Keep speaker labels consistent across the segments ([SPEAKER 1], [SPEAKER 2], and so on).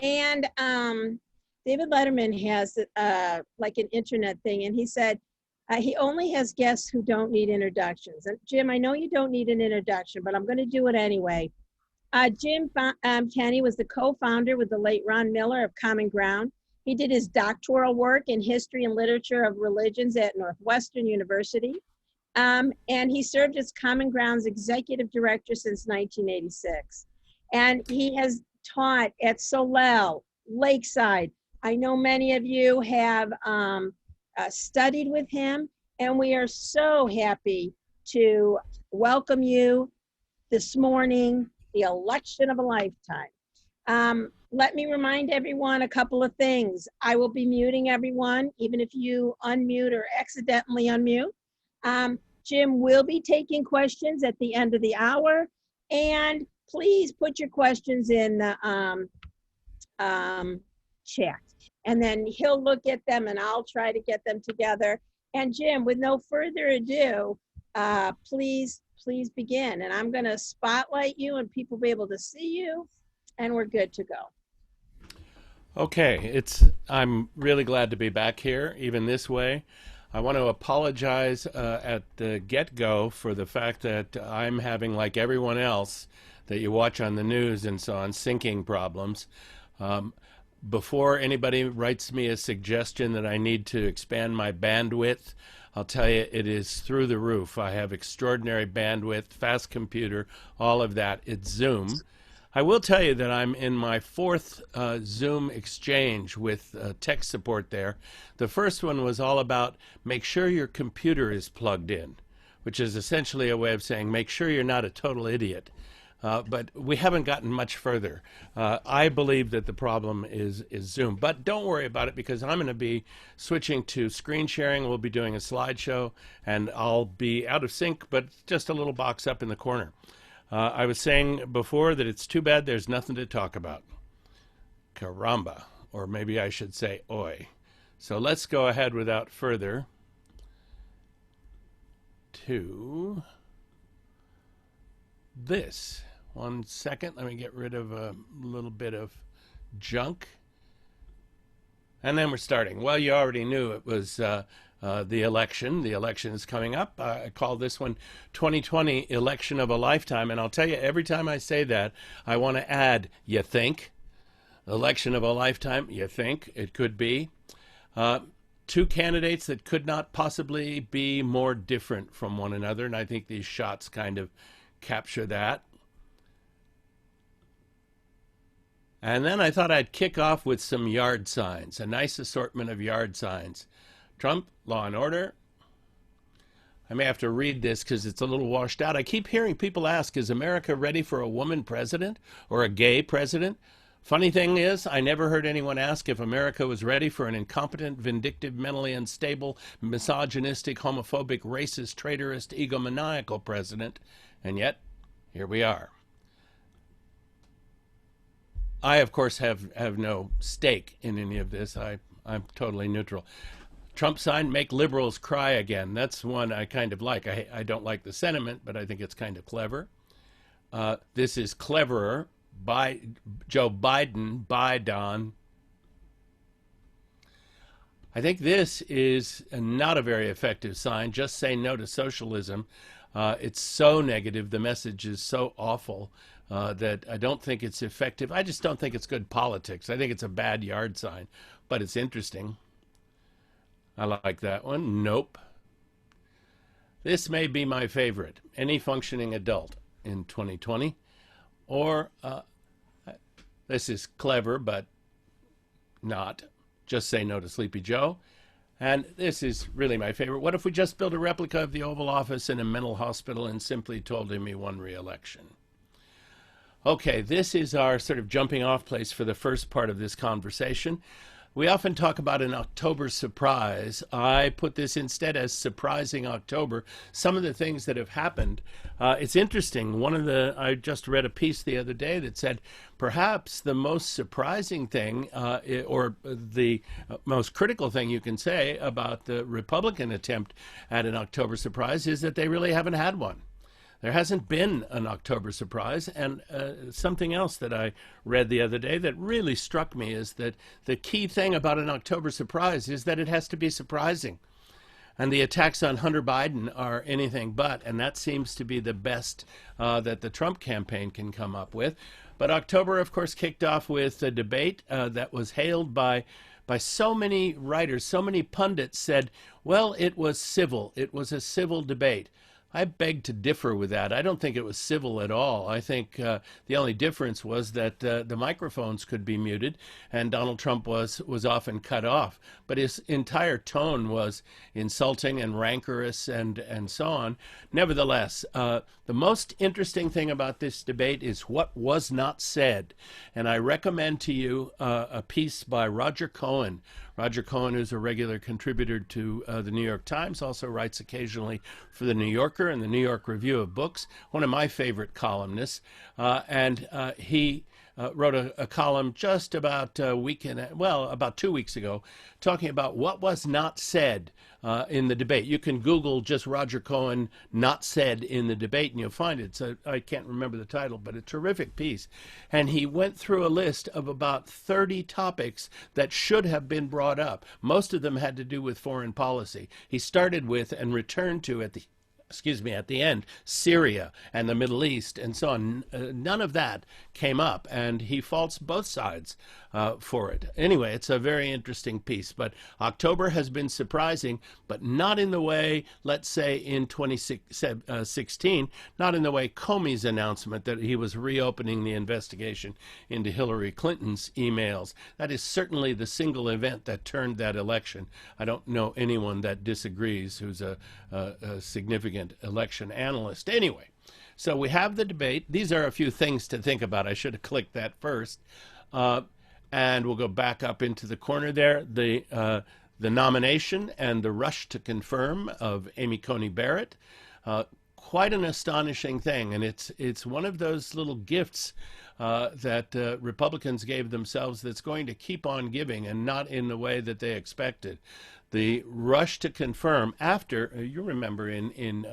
[SPEAKER 1] And David Letterman has like an internet thing, and he said he only has guests who don't need introductions. And Jim, I know you don't need an introduction, but I'm going to do it anyway. Jim Kenney was the co-founder with the late Ron Miller of Common Ground. He did his doctoral work in history and literature of religions at Northwestern University. And he served as Common Ground's executive director since 1986. And he has taught at Solel, Lakeside. I know many of you have studied with him, and we are so happy to welcome you this morning, the election of a lifetime. Let me remind everyone a couple of things. I will be muting everyone, even if you unmute or accidentally unmute. Jim will be taking questions at the end of the hour, and please put your questions in the chat, and then he'll look at them and I'll try to get them together. And Jim, with no further ado, please begin. And I'm going to spotlight you and people will be able to see you, and we're good to go.
[SPEAKER 2] Okay, I'm really glad to be back here, even this way. I want to apologize at the get-go for the fact that I'm having, like everyone else that you watch on the news and so on, syncing problems. Before anybody writes me a suggestion that I need to expand my bandwidth, I'll tell you it is through the roof. I have extraordinary bandwidth, fast computer, all of that. It's Zoom. I will tell you that I'm in my fourth Zoom exchange with tech support there. The first one was all about make sure your computer is plugged in, which is essentially a way of saying make sure you're not a total idiot. But we haven't gotten much further. I believe that the problem is Zoom. But don't worry about it, because I'm going to be switching to screen sharing. We'll be doing a slideshow, and I'll be out of sync, but just a little box up in the corner. I was saying before that it's too bad there's nothing to talk about. Caramba. Or maybe I should say oi. So let's go ahead without further to this. 1 second, let me get rid of a little bit of junk. And then we're starting. Well, you already knew it was the election. The election is coming up. I call this one 2020 Election of a Lifetime. And I'll tell you, every time I say that, I want to add, you think? Election of a lifetime, you think? It could be. Two candidates that could not possibly be more different from one another. And I think these shots kind of capture that. And then I thought I'd kick off with some yard signs, a nice assortment of yard signs. Trump, law and order. I may have to read this because it's a little washed out. I keep hearing people ask, is America ready for a woman president or a gay president? Funny thing is, I never heard anyone ask if America was ready for an incompetent, vindictive, mentally unstable, misogynistic, homophobic, racist, traitorous, egomaniacal president. And yet, here we are. I, of course, have no stake in any of this. I'm totally neutral. Trump sign, make liberals cry again. That's one I kind of like. I don't like the sentiment, but I think it's kind of clever. This is cleverer. By Joe Biden, by Don. I think this is not a very effective sign. Just say no to socialism. It's so negative. The message is so awful that I don't think it's effective. I just don't think it's good politics. I think it's a bad yard sign, but it's interesting. I like that one. Nope. This may be my favorite. Any functioning adult in 2020. Or this is clever, but not. Just say no to Sleepy Joe. And this is really my favorite. What if we just built a replica of the Oval Office in a mental hospital and simply told him he won re-election? Okay, this is our sort of jumping off place for the first part of this conversation. We often talk about an October surprise. I put this instead as surprising October. Some of the things that have happened. It's interesting. I just read a piece the other day that said perhaps the most surprising thing or the most critical thing you can say about the Republican attempt at an October surprise is that they really haven't had one. there hasn't been an October surprise. And something else that I read the other day that really struck me is that the key thing about an October surprise is that it has to be surprising. And the attacks on Hunter Biden are anything but, and that seems to be the best that the Trump campaign can come up with. But October, of course, kicked off with a debate that was hailed by so many writers, so many pundits said, well, it was civil. It was a civil debate. I beg to differ with that. I don't think it was civil at all. I think the only difference was that the microphones could be muted and Donald Trump was often cut off. But his entire tone was insulting and rancorous and so on. Nevertheless, the most interesting thing about this debate is what was not said. And I recommend to you a piece by Roger Cohen. Roger Cohen is a regular contributor to the New York Times, also writes occasionally for the New Yorker and the New York Review of Books, one of my favorite columnists. And he wrote a column just about about 2 weeks ago, talking about what was not said in the debate. You can Google just Roger Cohen "not said" in the debate, and you'll find it. So I can't remember the title, but a terrific piece. And he went through a list of about 30 topics that should have been brought up. Most of them had to do with foreign policy. He started with and returned to at the end, Syria and the Middle East and so on. None of that came up, and he faults both sides for it. Anyway, it's a very interesting piece. But October has been surprising, but not in the way, let's say, in 2016, not in the way Comey's announcement that he was reopening the investigation into Hillary Clinton's emails. That is certainly the single event that turned that election. I don't know anyone that disagrees who's a significant election analyst. Anyway, so we have the debate. These are a few things to think about. I should have clicked that first. And we'll go back up into the corner there. The nomination and the rush to confirm of Amy Coney Barrett. Quite an astonishing thing. And it's one of those little gifts that Republicans gave themselves that's going to keep on giving, and not in the way that they expected. The rush to confirm after, you remember in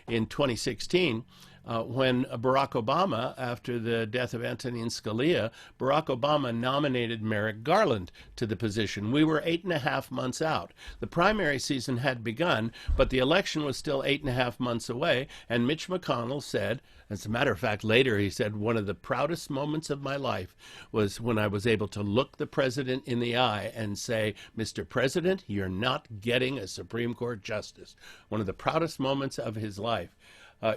[SPEAKER 2] 2016, when Barack Obama, after the death of Antonin Scalia, Barack Obama nominated Merrick Garland to the position. We were 8.5 months out. The primary season had begun, but the election was still 8.5 months away, and Mitch McConnell said, as a matter of fact, later he said, one of the proudest moments of my life was when I was able to look the president in the eye and say, Mr. President, you're not getting a Supreme Court justice. One of the proudest moments of his life.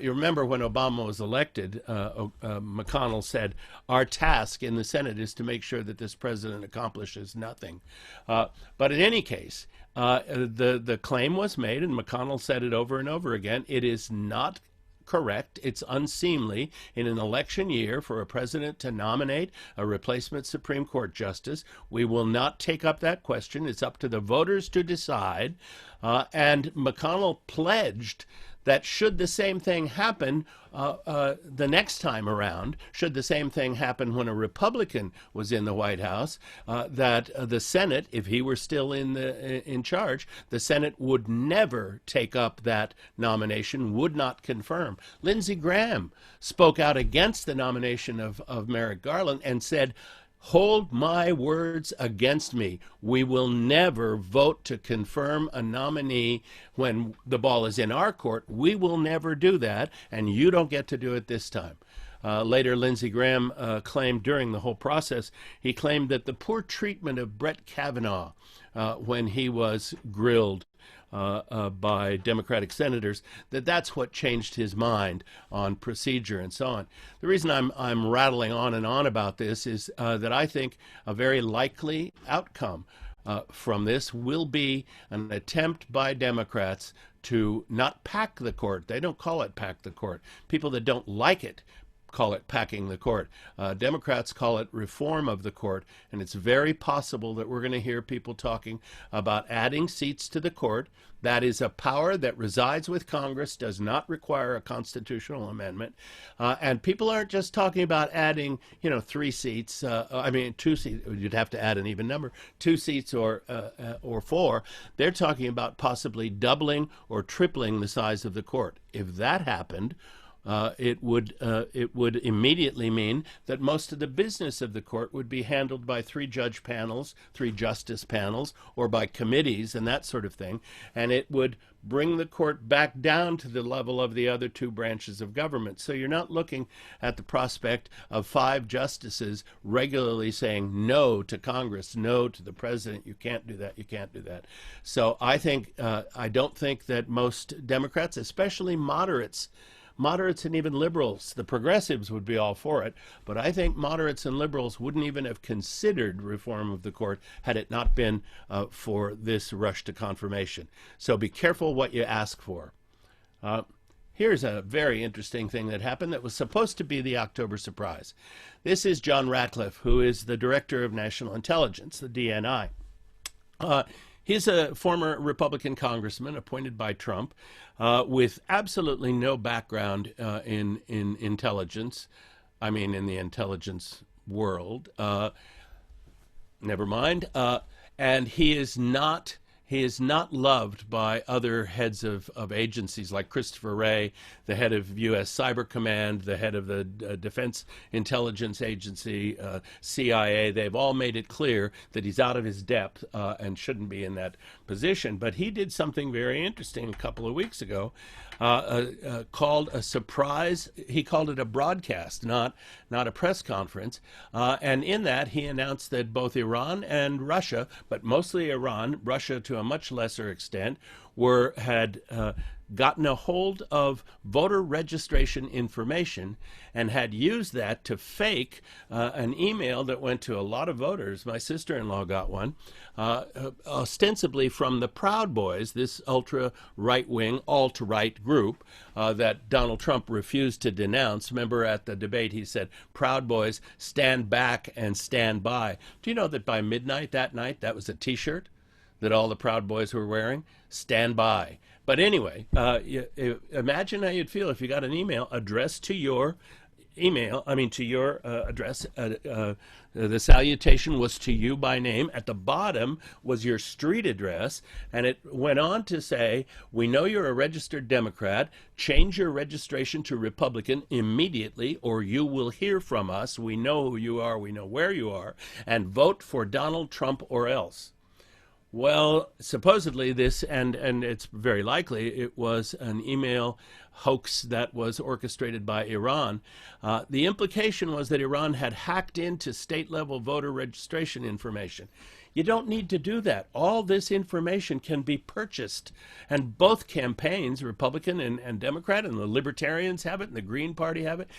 [SPEAKER 2] You remember when Obama was elected, McConnell said, our task in the Senate is to make sure that this president accomplishes nothing. But in any case, the claim was made, and McConnell said it over and over again, it is not correct. It's unseemly in an election year for a president to nominate a replacement Supreme Court justice. We will not take up that question. It's up to the voters to decide. And McConnell pledged that should the same thing happen the next time around, should the same thing happen when a Republican was in the White House, that the Senate, if he were still in charge, the Senate would never take up that nomination, would not confirm. Lindsey Graham spoke out against the nomination of Merrick Garland and said, hold my words against me. We will never vote to confirm a nominee when the ball is in our court. We will never do that, and you don't get to do it this time. Later, Lindsey Graham claimed during the whole process, he claimed that the poor treatment of Brett Kavanaugh when he was grilled by Democratic senators, that's what changed his mind on procedure and so on. The reason I'm rattling on and on about this is that I think a very likely outcome from this will be an attempt by Democrats to not pack the court. They don't call it pack the court. People that don't like it call it packing the court. Democrats call it reform of the court, and it's very possible that we're going to hear people talking about adding seats to the court. That is a power that resides with Congress, does not require a constitutional amendment. And people aren't just talking about adding, 3 seats. 2 seats. You'd have to add an even number, 2 seats or 4. They're talking about possibly doubling or tripling the size of the court. If that happened, it would immediately mean that most of the business of the court would be handled by 3 judge panels, 3 justice panels, or by committees and that sort of thing, and it would bring the court back down to the level of the other 2 branches of government. So you're not looking at the prospect of 5 justices regularly saying no to Congress, no to the president, you can't do that, you can't do that. So I don't think that most Democrats, especially moderates and even liberals, the progressives would be all for it, but I think moderates and liberals wouldn't even have considered reform of the court had it not been for this rush to confirmation. So be careful what you ask for. Here's a very interesting thing that happened that was supposed to be the October surprise. This is John Ratcliffe, who is the Director of National Intelligence, the DNI. He's a former Republican congressman appointed by Trump with absolutely no background in intelligence. I mean, in the intelligence world. Never mind. And he is not loved by other heads of agencies like Christopher Wray, the head of U.S. Cyber Command, the head of the Defense Intelligence Agency, CIA. They've all made it clear that he's out of his depth and shouldn't be in that position. But he did something very interesting a couple of weeks ago, called a surprise. He called it a broadcast, not a press conference. And in that, he announced that both Iran and Russia, but mostly Iran, Russia to a much lesser extent, had gotten a hold of voter registration information and had used that to fake an email that went to a lot of voters. My sister-in-law got one, ostensibly from the Proud Boys, this ultra-right-wing, alt-right group that Donald Trump refused to denounce. Remember at the debate he said, Proud Boys, stand back and stand by. Do you know that by midnight that night, that was a T-shirt that all the Proud Boys were wearing? Stand by. But anyway, imagine how you'd feel if you got an email addressed to your address. The salutation was to you by name. At the bottom was your street address, and it went on to say, we know you're a registered Democrat. Change your registration to Republican immediately, or you will hear from us. We know who you are. We know where you are. And vote for Donald Trump or else. Well, supposedly this, and it's very likely, it was an email hoax that was orchestrated by Iran. The implication was that Iran had hacked into state-level voter registration information. You don't need to do that. All this information can be purchased. And both campaigns, Republican and Democrat, and the Libertarians have it, and the Green Party have it.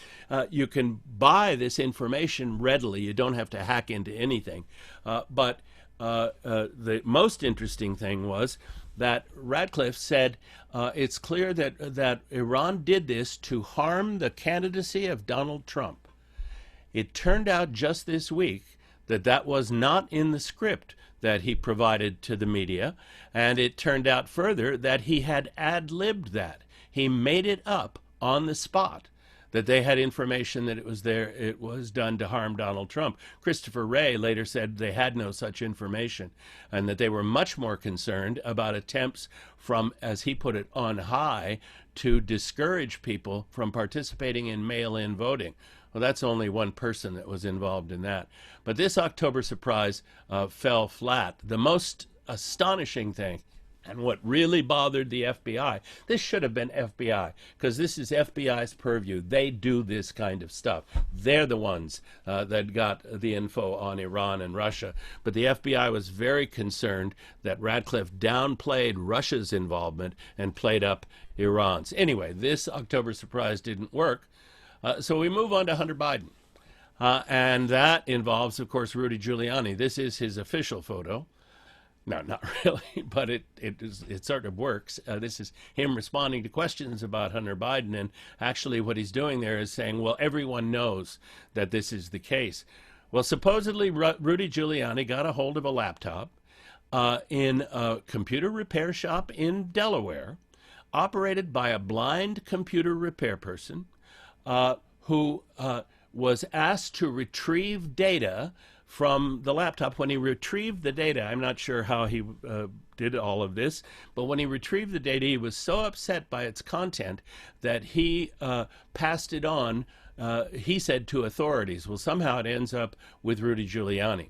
[SPEAKER 2] You can buy this information readily. You don't have to hack into anything. But the most interesting thing was that Ratcliffe said it's clear that Iran did this to harm the candidacy of Donald Trump. It turned out just this week that was not in the script that he provided to the media, and it turned out further that he had ad-libbed that. He made it up on the spot, that they had information that it was done to harm Donald Trump. Christopher Wray later said they had no such information, and that they were much more concerned about attempts from, as he put it, on high to discourage people from participating in mail-in voting. Well, that's only one person that was involved in that. But this October surprise fell flat. The most astonishing thing, and what really bothered the FBI, this should have been FBI, because this is FBI's purview. They do this kind of stuff. They're the ones that got the info on Iran and Russia. But the FBI was very concerned that Ratcliffe downplayed Russia's involvement and played up Iran's. Anyway, this October surprise didn't work. So we move on to Hunter Biden. And that involves, of course, Rudy Giuliani. This is his official photo. No, not really, but it sort of works. This is him responding to questions about Hunter Biden, and actually what he's doing there is saying, well, everyone knows that this is the case. Well, supposedly Rudy Giuliani got a hold of a laptop in a computer repair shop in Delaware, operated by a blind computer repair person who was asked to retrieve data from the laptop. When he retrieved the data, I'm not sure how he did all of this, but when he retrieved the data, he was so upset by its content that he passed it on, he said, to authorities. Well, somehow it ends up with Rudy Giuliani.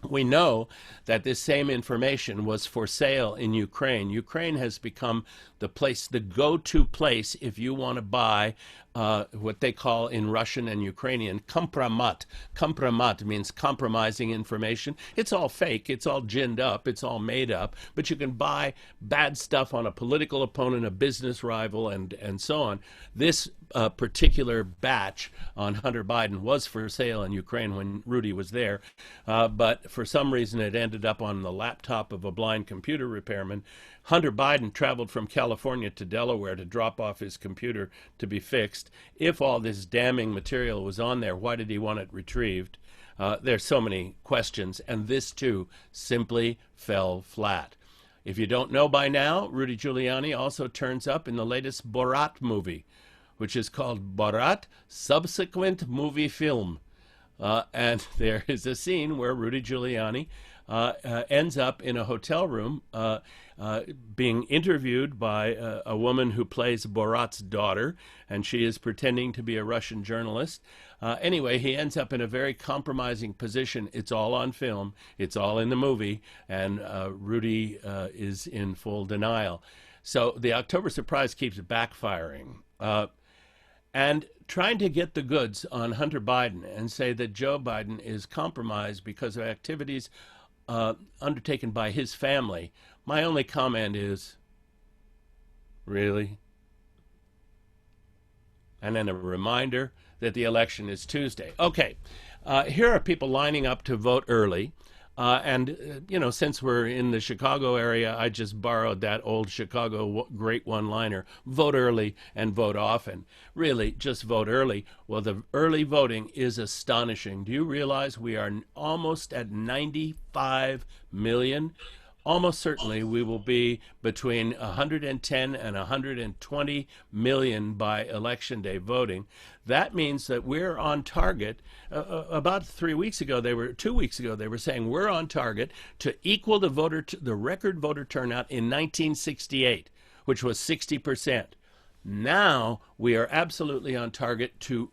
[SPEAKER 2] We know that this same information was for sale in Ukraine. Ukraine has become the place, the go-to place if you want to buy what they call in Russian and Ukrainian kompromat. Kompromat means compromising information. It's all fake. It's all ginned up. It's all made up. But you can buy bad stuff on a political opponent, a business rival, and so on. This particular batch on Hunter Biden was for sale in Ukraine when Rudy was there. But for some reason, it ended up on the laptop of a blind computer repairman. Hunter Biden traveled from California to Delaware to drop off his computer to be fixed. If all this damning material was on there, why did he want it retrieved? There's so many questions, and this too simply fell flat. If you don't know by now, Rudy Giuliani also turns up in the latest Borat movie, which is called Borat Subsequent Movie Film. And there is a scene where Rudy Giuliani ends up in a hotel room being interviewed by a woman who plays Borat's daughter, and she is pretending to be a Russian journalist. Anyway, he ends up in a very compromising position. It's all on film. It's all in the movie, and Rudy is in full denial. So the October surprise keeps backfiring. And trying to get the goods on Hunter Biden and say that Joe Biden is compromised because of activities undertaken by his family, my only comment is, really? And then a reminder that the election is Tuesday. Okay, here are people lining up to vote early. You know, since we're in the Chicago area, I just borrowed that old Chicago great one-liner, vote early and vote often. Really, just vote early. Well, the early voting is astonishing. Do you realize we are almost at 95 million? Almost certainly we will be between 110 and 120 million by Election Day voting. That means that we're on target. About 2 weeks ago, they were saying we're on target to equal the record voter turnout in 1968, which was 60%. Now we are absolutely on target to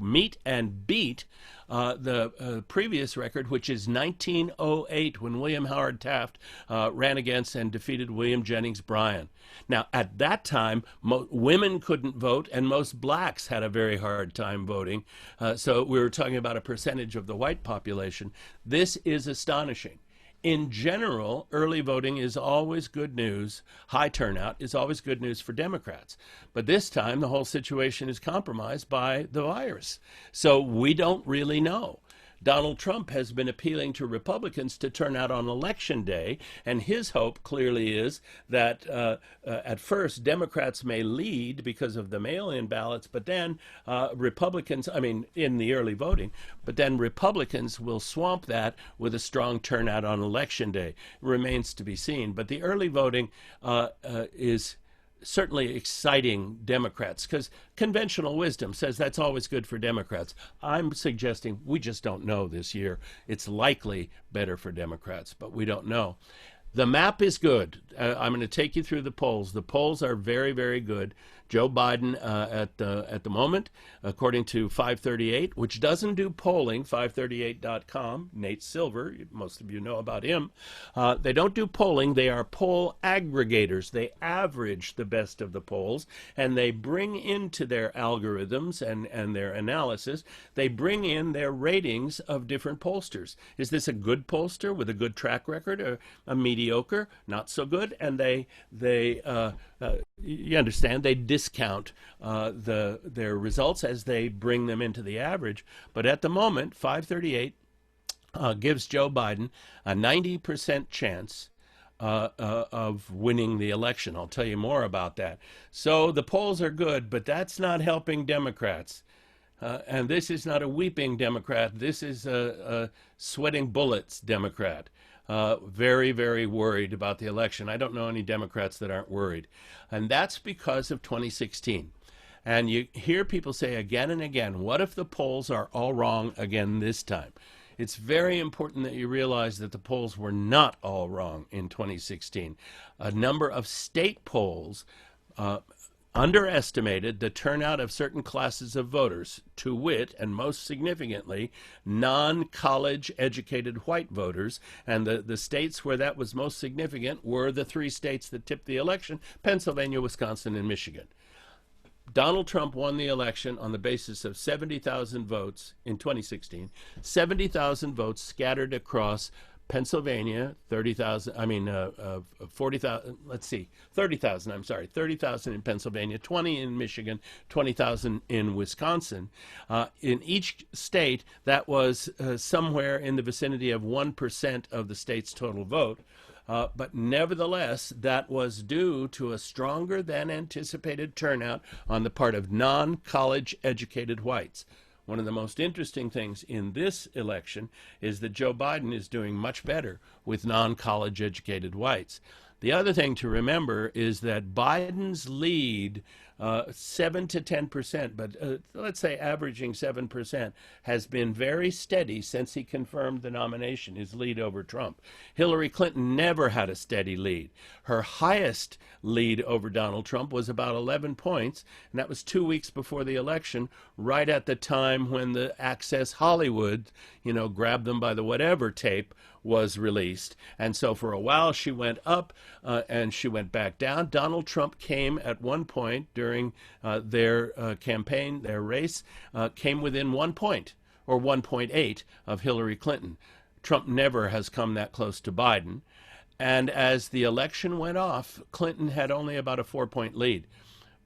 [SPEAKER 2] meet and beat the previous record, which is 1908, when William Howard Taft ran against and defeated William Jennings Bryan. Now, at that time, women couldn't vote, and most blacks had a very hard time voting. So we were talking about a percentage of the white population. This is astonishing. In general, early voting is always good news. High turnout is always good news for Democrats. But this time, the whole situation is compromised by the virus. So we don't really know. Donald Trump has been appealing to Republicans to turn out on Election Day, and his hope clearly is that at first Democrats may lead because of the mail-in ballots, but then Republicans, in the early voting, but then Republicans will swamp that with a strong turnout on Election Day. It remains to be seen. But the early voting is certainly exciting Democrats, because conventional wisdom says that's always good for Democrats. I'm suggesting we just don't know this year. It's likely better for Democrats, but we don't know. The map is good. I'm going to take you through the polls. The polls are very, very good. Joe Biden at the moment, according to 538, which doesn't do polling, 538.com, Nate Silver, most of you know about him. They don't do polling. They are poll aggregators. They average the best of the polls, and they bring into their algorithms and their analysis, they bring in their ratings of different pollsters. Is this a good pollster with a good track record, or a mediocre, not so good? And you understand, they discount their results as they bring them into the average. But at the moment, 538 gives Joe Biden a 90% chance of winning the election. I'll tell you more about that. So the polls are good, but that's not helping Democrats. And this is not a weeping Democrat. This is a sweating bullets Democrat. Very, very worried about the election. I don't know any Democrats that aren't worried. And that's because of 2016. And you hear people say again and again, what if the polls are all wrong again this time? it's very important that you realize that the polls were not all wrong in 2016. A number of state polls underestimated the turnout of certain classes of voters, to wit, and most significantly, non-college educated white voters. And the states where that was most significant were the three states that tipped the election: Pennsylvania, Wisconsin, and Michigan. Donald Trump won the election on the basis of 70,000 votes in 2016, 70,000 votes scattered across Pennsylvania, 40,000, let's see, 30,000, I'm sorry, 30,000 in Pennsylvania, 20 in Michigan, 20,000 in Wisconsin. In each state, that was somewhere in the vicinity of 1% of the state's total vote. But nevertheless, that was due to a stronger than anticipated turnout on the part of non-college educated whites. One of the most interesting things in this election is that Joe Biden is doing much better with non-college educated whites. The other thing to remember is that Biden's lead, 7 to 10%, but let's say averaging 7%, has been very steady since he confirmed the nomination, his lead over Trump. Hillary Clinton never had a steady lead. Her highest lead over Donald Trump was about 11 points, and that was 2 weeks before the election, right at the time when the Access Hollywood, grab them by the whatever tape was released. And so for a while she went up and she went back down. Donald Trump came at one point during their campaign, their race, came within 1 point or 1.8 of Hillary Clinton. Trump never has come that close to Biden. And as the election went off, Clinton had only about a 4-point lead.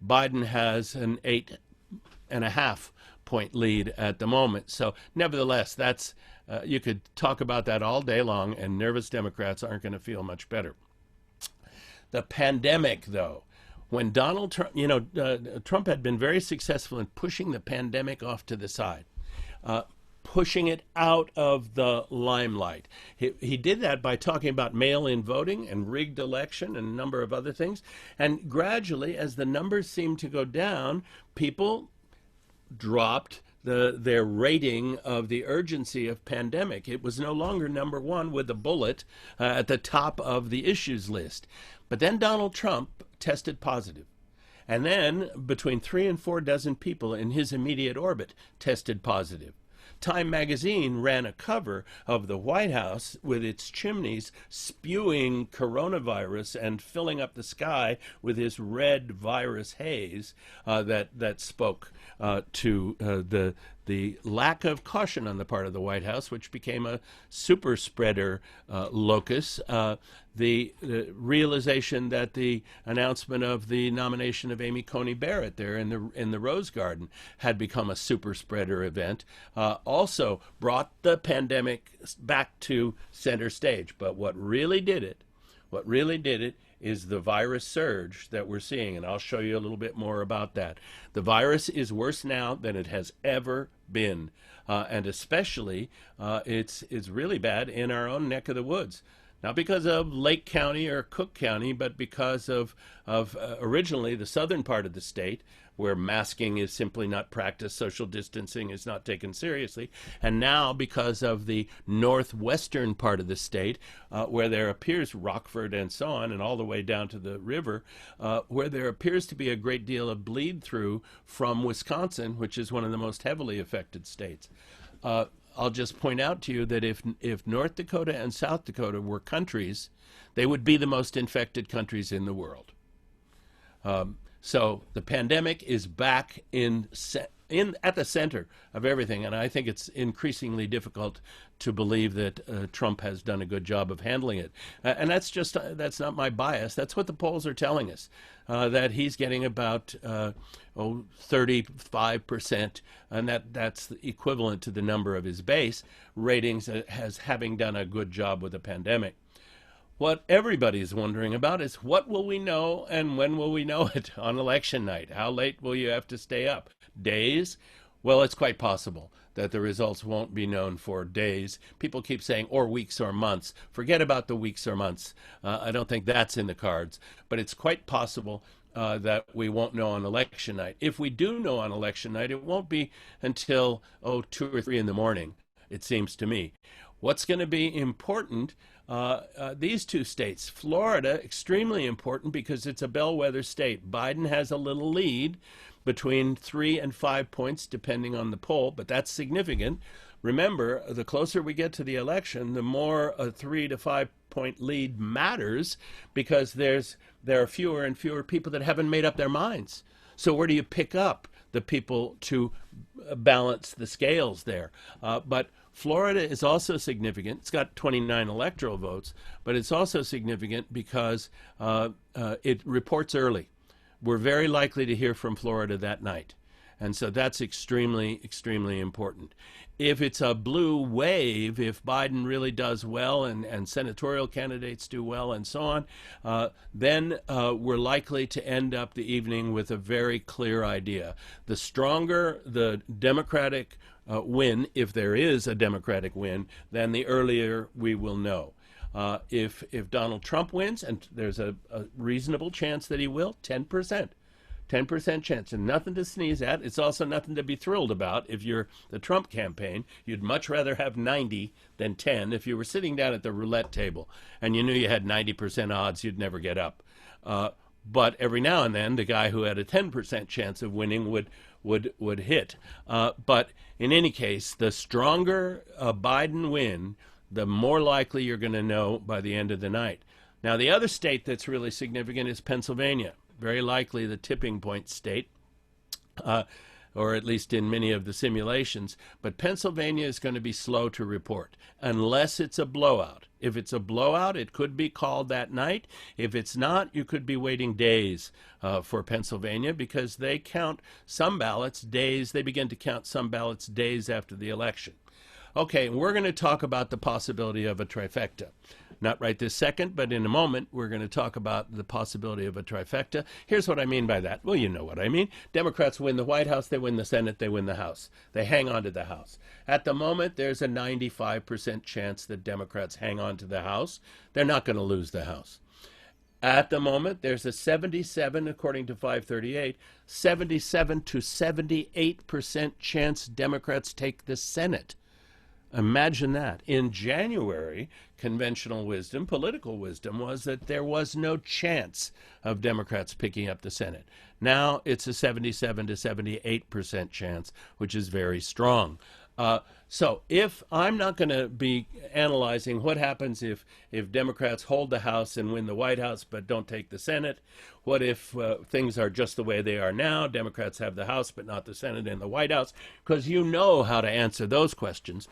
[SPEAKER 2] Biden has an 8.5-point lead at the moment. So nevertheless, that's you could talk about that all day long, and nervous Democrats aren't going to feel much better. The pandemic, though, when Donald Trump, Trump had been very successful in pushing the pandemic off to the side, pushing it out of the limelight. He did that by talking about mail-in voting and rigged election and a number of other things. And gradually, as the numbers seemed to go down, people dropped their rating of the urgency of pandemic. It was no longer number one with a bullet at the top of the issues list. But then Donald Trump tested positive. And then between 3 and 4 dozen people in his immediate orbit tested positive. Time magazine ran a cover of the White House with its chimneys spewing coronavirus and filling up the sky with this red virus haze that spoke to the lack of caution on the part of the White House, which became a super spreader locus. The realization that the announcement of the nomination of Amy Coney Barrett there in the Rose Garden had become a super spreader event also brought the pandemic back to center stage. But what really did it is the virus surge that we're seeing, and I'll show you a little bit more about that. The virus is worse now than it has ever been, and especially it's really bad in our own neck of the woods. Not because of Lake County or Cook County, but because of originally the southern part of the state, where masking is simply not practiced, social distancing is not taken seriously, and now because of the northwestern part of the state, where there appears Rockford and so on, and all the way down to the river, where there appears to be a great deal of bleed through from Wisconsin, which is one of the most heavily affected states. I'll just point out to you that if North Dakota and South Dakota were countries, they would be the most infected countries in the world. So the pandemic is back at the center of everything, and I think it's increasingly difficult to believe that Trump has done a good job of handling it. And that's not my bias. That's what the polls are telling us, that he's getting about 35%, and that's equivalent to the number of his base ratings as having done a good job with the pandemic. What everybody is wondering about is what will we know and when will we know it on election night? How late will you have to stay up? Days? Well, it's quite possible that the results won't be known for days. People keep saying, or weeks or months. Forget about the weeks or months. I don't think that's in the cards. But it's quite possible that we won't know on election night. If we do know on election night, it won't be until 2 or 3 in the morning. it seems to me. What's going to be important? These two states. Florida, extremely important because it's a bellwether state. Biden has a little lead between 3 and 5 points, depending on the poll, but that's significant. Remember, the closer we get to the election, the more a 3 to 5 point lead matters, because there are fewer and fewer people that haven't made up their minds. So where do you pick up the people to balance the scales there? But Florida is also significant. It's got 29 electoral votes, but it's also significant because it reports early. We're very likely to hear from Florida that night. And so that's extremely, extremely important. If it's a blue wave, if Biden really does well and senatorial candidates do well and so on, then we're likely to end up the evening with a very clear idea. The stronger the Democratic win, if there is a Democratic win, then the earlier we will know. If Donald Trump wins, and there's a reasonable chance that he will, 10%. 10% chance, and nothing to sneeze at. It's also nothing to be thrilled about. If you're the Trump campaign, you'd much rather have 90 than 10. If you were sitting down at the roulette table and you knew you had 90% odds, you'd never get up. But every now and then, the guy who had a 10% chance of winning would hit. But in any case, the stronger a Biden win, the more likely you're going to know by the end of the night. Now, the other state that's really significant is Pennsylvania. Very likely the tipping point state, or at least in many of the simulations. But Pennsylvania is going to be slow to report unless it's a blowout. If it's a blowout, it could be called that night. If it's not, you could be waiting days for Pennsylvania, because they count some ballots days. They begin to count some ballots days after the election. Okay, we're going to talk about the possibility of a trifecta. Not right this second, but in a moment, we're going to talk about the possibility of a trifecta. Here's what I mean by that. Well, you know what I mean. Democrats win the White House, they win the Senate, they win the House. They hang on to the House. At the moment, there's a 95% chance that Democrats hang on to the House. They're not going to lose the House. At the moment, there's a 77, according to 538, 77 to 78% chance Democrats take the Senate. Imagine that. In January, conventional wisdom, political wisdom, was that there was no chance of Democrats picking up the Senate. Now it's a 77 to 78% chance, which is very strong. So if I'm not going to be analyzing what happens if Democrats hold the House and win the White House but don't take the Senate, what if things are just the way they are now, Democrats have the House but not the Senate and the White House, because you know how to answer those questions.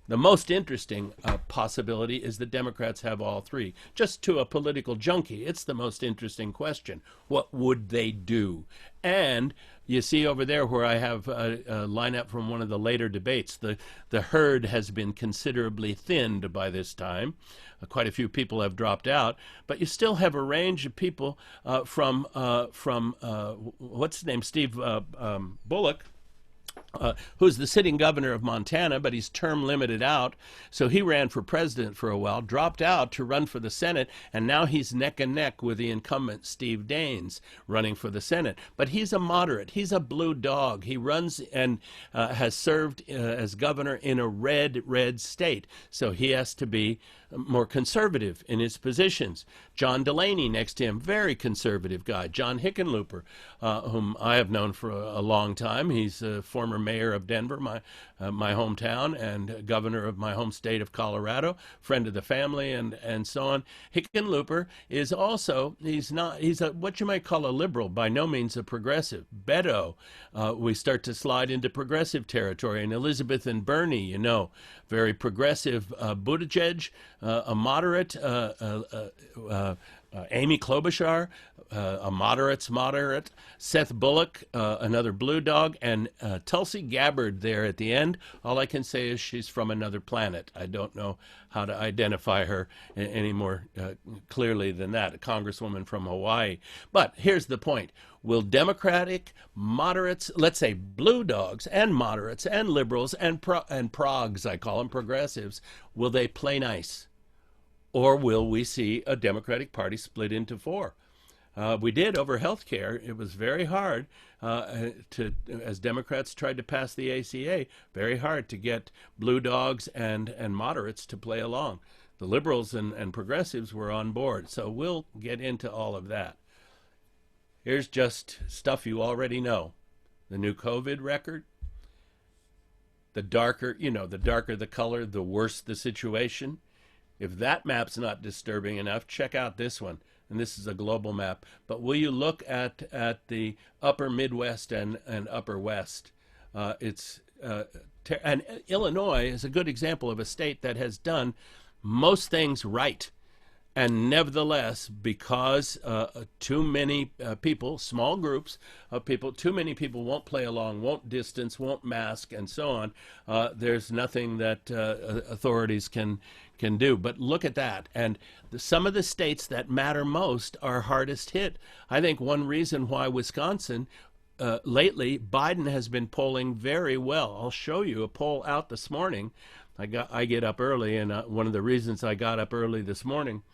[SPEAKER 2] The most interesting possibility is that Democrats have all three. Just to a political junkie, it's the most interesting question. What would they do? And you see over there where I have a lineup from one of the later debates, the herd has been considerably thinned by this time. Quite a few people have dropped out, but you still have a range of people from what's his name, Steve Bullock, who's the sitting governor of Montana, but he's term limited out. So he ran for president for a while, dropped out to run for the Senate, and now he's neck and neck with the incumbent Steve Daines running for the Senate. But he's a moderate. He's a blue dog. He runs and has served as governor in a red state. So he has to be more conservative in his positions. John Delaney next to him, very conservative guy. John Hickenlooper, whom I have known for a long time. He's a former mayor of Denver, my hometown, and governor of my home state of Colorado, friend of the family, and so on. Hickenlooper is also, he's a, what you might call a liberal, by no means a progressive. Beto, we start to slide into progressive territory. And Elizabeth and Bernie, you know, very progressive. Buttigieg, a moderate. Amy Klobuchar, a moderate's moderate. Seth Bullock, another blue dog. And Tulsi Gabbard there at the end. All I can say is she's from another planet. I don't know how to identify her any more clearly than that, a congresswoman from Hawaii. But here's the point. Will Democratic moderates, let's say blue dogs and moderates and liberals and progs, I call them, progressives, will they play nice? Or will we see a Democratic Party split into four? We did over health care. It was very hard as Democrats tried to pass the ACA, very hard to get blue dogs and moderates to play along. The liberals and progressives were on board. So we'll get into all of that. Here's just stuff you already know. The new COVID record. The darker, the darker the color, the worse the situation. If that map's not disturbing enough, check out this one. And this is a global map. But will you look at the upper Midwest and upper West? And Illinois is a good example of a state that has done most things right. And nevertheless, because too many people, small groups of people, too many people won't play along, won't distance, won't mask, and so on, there's nothing that authorities can do. But look at that. And some of the states that matter most are hardest hit. I think one reason why Wisconsin, lately, Biden has been polling very well. I'll show you a poll out this morning. I get up early, and one of the reasons I got up early this morning,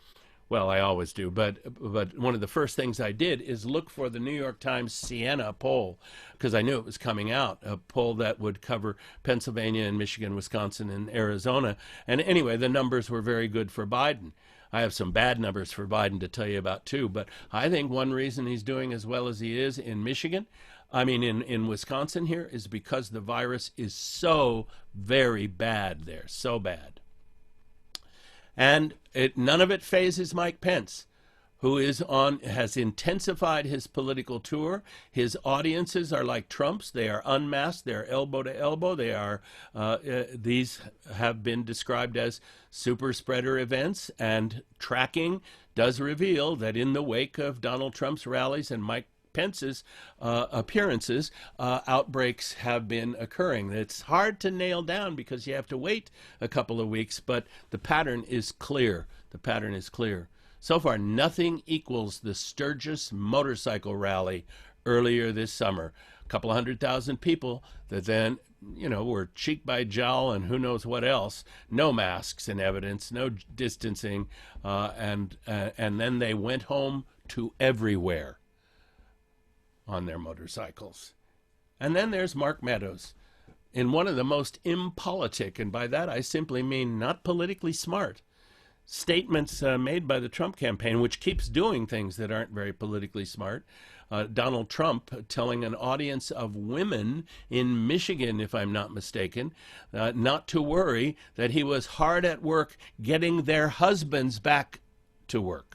[SPEAKER 2] well, I always do, but one of the first things I did is look for the New York Times Siena poll, because I knew it was coming out, a poll that would cover Pennsylvania and Michigan, Wisconsin, and Arizona. And anyway, the numbers were very good for Biden. I have some bad numbers for Biden to tell you about, too, but I think one reason he's doing as well as he is in in Wisconsin here, is because the virus is so very bad there, so bad. And none of it phases Mike Pence, who has intensified his political tour. His audiences are like Trump's. They are unmasked. They're elbow to elbow. These have been described as super spreader events, and tracking does reveal that in the wake of Donald Trump's rallies and Mike Pence's appearances, outbreaks have been occurring. It's hard to nail down because you have to wait a couple of weeks, but the pattern is clear. The pattern is clear. So far, nothing equals the Sturgis motorcycle rally earlier this summer. A couple of 100,000 people that then, were cheek by jowl and who knows what else. No masks in evidence, no distancing, and then they went home to everywhere on their motorcycles. And then there's Mark Meadows in one of the most impolitic, and by that I simply mean not politically smart, statements made by the Trump campaign, which keeps doing things that aren't very politically smart. Donald Trump telling an audience of women in Michigan, if I'm not mistaken, not to worry, that he was hard at work getting their husbands back to work.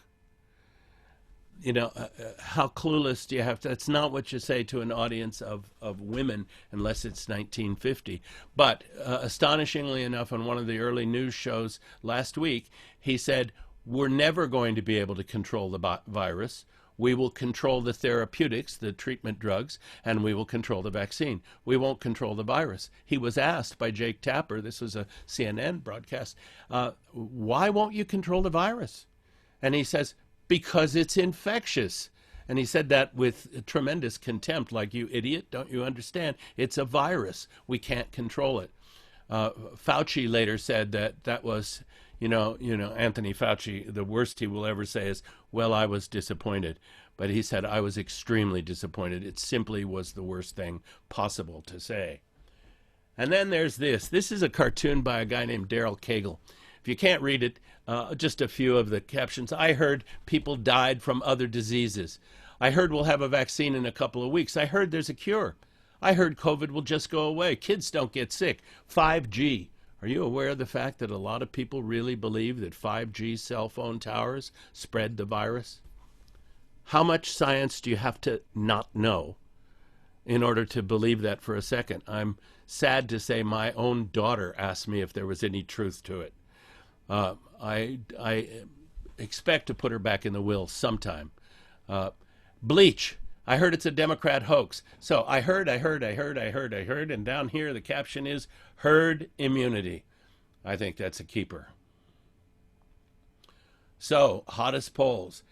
[SPEAKER 2] How clueless do you have to? That's not what you say to an audience of women unless it's 1950. But astonishingly enough, on one of the early news shows last week, he said, we're never going to be able to control the virus. We will control the therapeutics, the treatment drugs, and we will control the vaccine. We won't control the virus. He was asked by Jake Tapper, this was a CNN broadcast, why won't you control the virus? And he says, because it's infectious. And he said that with tremendous contempt, like, you idiot, don't you understand? It's a virus. We can't control it. Fauci later said that was, Anthony Fauci, the worst he will ever say is, well, I was disappointed. But he said, I was extremely disappointed. It simply was the worst thing possible to say. And then there's this. This is a cartoon by a guy named Daryl Cagle. If you can't read it, just a few of the captions. I heard people died from other diseases. I heard we'll have a vaccine in a couple of weeks. I heard there's a cure. I heard COVID will just go away. Kids don't get sick. 5G. Are you aware of the fact that a lot of people really believe that 5G cell phone towers spread the virus? How much science do you have to not know in order to believe that for a second? I'm sad to say my own daughter asked me if there was any truth to it. I expect to put her back in the will sometime. Bleach. I heard it's a Democrat hoax. So I heard, and down here the caption is herd immunity. I think that's a keeper. So, hottest polls.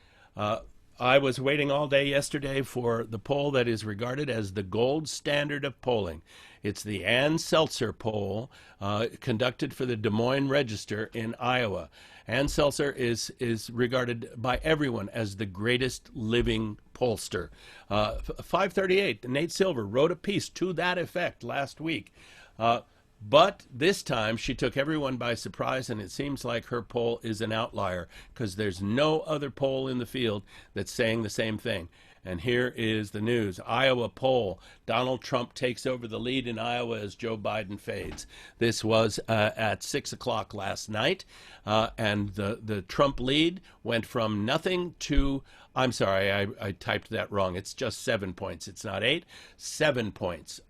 [SPEAKER 2] I was waiting all day yesterday for the poll that is regarded as the gold standard of polling. It's the Ann Seltzer poll conducted for the Des Moines Register in Iowa. Ann Seltzer is regarded by everyone as the greatest living pollster. 538, Nate Silver wrote a piece to that effect last week. But this time she took everyone by surprise, and it seems like her poll is an outlier because there's no other poll in the field that's saying the same thing. And here is the news. Iowa poll. Donald Trump takes over the lead in Iowa as Joe Biden fades. This was at 6 o'clock last night. And the Trump lead went from nothing to, I'm sorry, I typed that wrong. It's just 7 points. It's not 8. 7 points.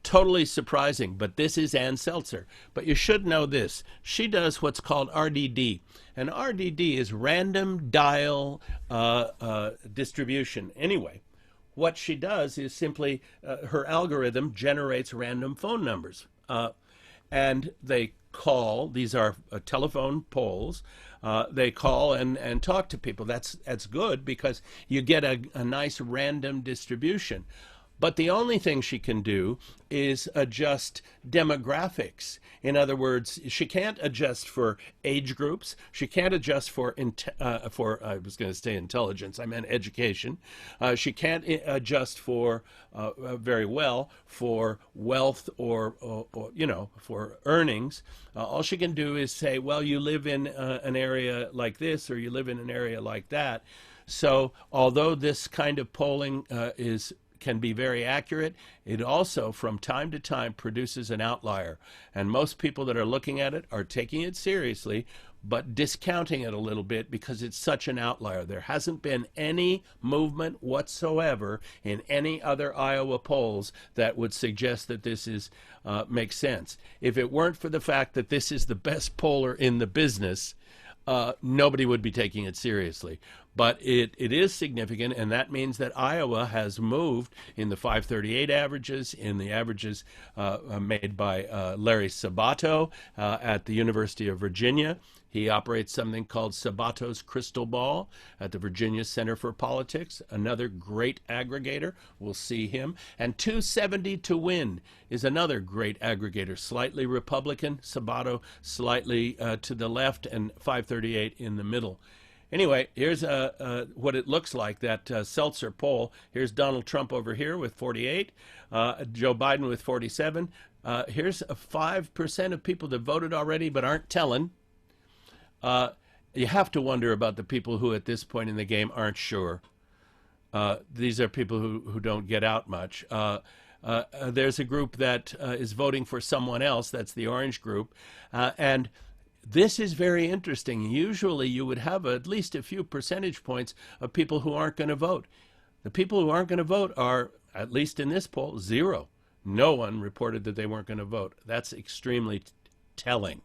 [SPEAKER 2] Totally surprising, but this is Ann Seltzer. But you should know this. She does what's called RDD. And RDD is random dial distribution. Anyway, what she does is simply her algorithm generates random phone numbers. And they call, these are telephone polls, they call and talk to people. That's good because you get a nice random distribution. But the only thing she can do is adjust demographics. In other words, she can't adjust for age groups. She can't adjust for I was going to say intelligence. I meant education. She can't adjust for very well for wealth or for earnings. All she can do is say, well, you live in an area like this or you live in an area like that. So although this kind of polling can be very accurate, it also from time to time produces an outlier. And most people that are looking at it are taking it seriously, but discounting it a little bit because it's such an outlier. There hasn't been any movement whatsoever in any other Iowa polls that would suggest that this is makes sense. If it weren't for the fact that this is the best poller in the business, nobody would be taking it seriously. But it is significant, and that means that Iowa has moved in the 538 averages, in the averages made by Larry Sabato at the University of Virginia. He operates something called Sabato's Crystal Ball at the Virginia Center for Politics, another great aggregator. We'll see him. And 270 to win is another great aggregator, slightly Republican, Sabato slightly to the left, and 538 in the middle. Anyway, here's what it looks like, that Seltzer poll. Here's Donald Trump over here with 48, Joe Biden with 47. Here's 5% of people that voted already but aren't telling. You have to wonder about the people who at this point in the game aren't sure. These are people who don't get out much. There's a group that is voting for someone else. That's the orange group. And this is very interesting. Usually you would have at least a few percentage points of people who aren't going to vote. The people who aren't going to vote are, at least in this poll, 0. No one reported that they weren't going to vote. That's extremely telling.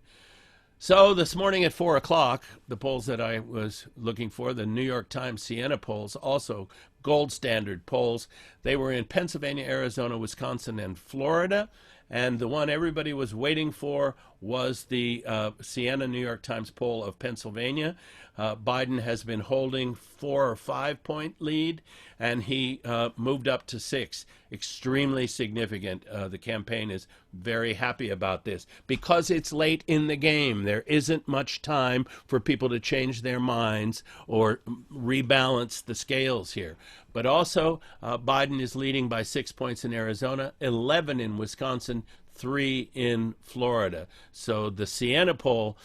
[SPEAKER 2] So this morning at 4 o'clock, the polls that I was looking for, the New York Times Siena polls, also gold standard polls, they were in Pennsylvania, Arizona, Wisconsin, and Florida. And the one everybody was waiting for was the Siena New York Times poll of Pennsylvania. Biden has been holding 4 or 5 point lead, and he moved up to 6. Extremely significant. The campaign is very happy about this because it's late in the game. There isn't much time for people to change their minds or rebalance the scales here. But also, Biden is leading by 6 points in Arizona, 11 in Wisconsin, 3 in Florida. So the Siena poll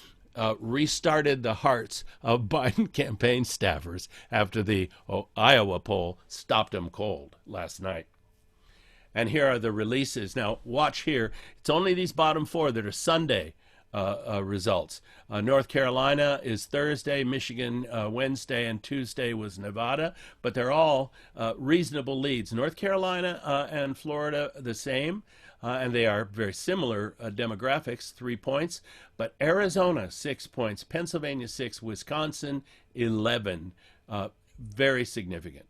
[SPEAKER 2] restarted the hearts of Biden campaign staffers after the Iowa poll stopped them cold last night. And here are the releases. Now, watch here. It's only these bottom 4 that are Sunday results. North Carolina is Thursday, Michigan Wednesday, and Tuesday was Nevada. But they're all reasonable leads. North Carolina and Florida the same. And they are very similar demographics, 3 points. But Arizona, 6 points. Pennsylvania, 6. Wisconsin, 11. Very significant.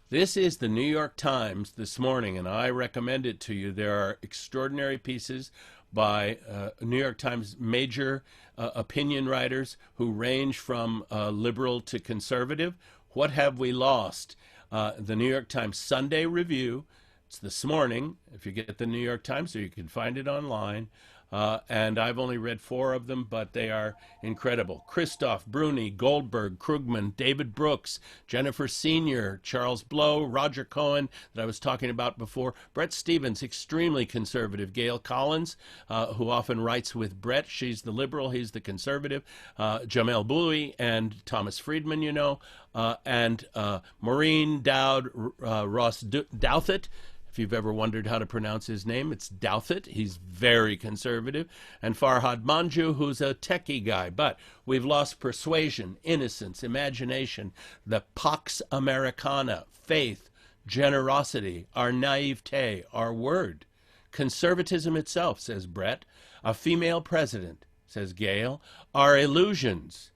[SPEAKER 2] This is the New York Times this morning, and I recommend it to you. There are extraordinary pieces by New York Times major opinion writers who range from liberal to conservative. What have we lost? The New York Times Sunday Review. It's this morning, if you get the New York Times, so you can find it online. And I've only read 4 of them, but they are incredible. Christoph, Bruni, Goldberg, Krugman, David Brooks, Jennifer Senior, Charles Blow, Roger Cohen, that I was talking about before, Bret Stephens, extremely conservative, Gail Collins, who often writes with Bret. She's the liberal, he's the conservative, Jamel Bouie and Thomas Friedman, you know, and Maureen Dowd, Ross Douthat. If you've ever wondered how to pronounce his name, it's Douthat. He's very conservative. And Farhad Manjoo, who's a techie guy. But we've lost persuasion, innocence, imagination, the Pax Americana, faith, generosity, our naivete, our word. Conservatism itself, says Bret. A female president, says Gail. Our illusions.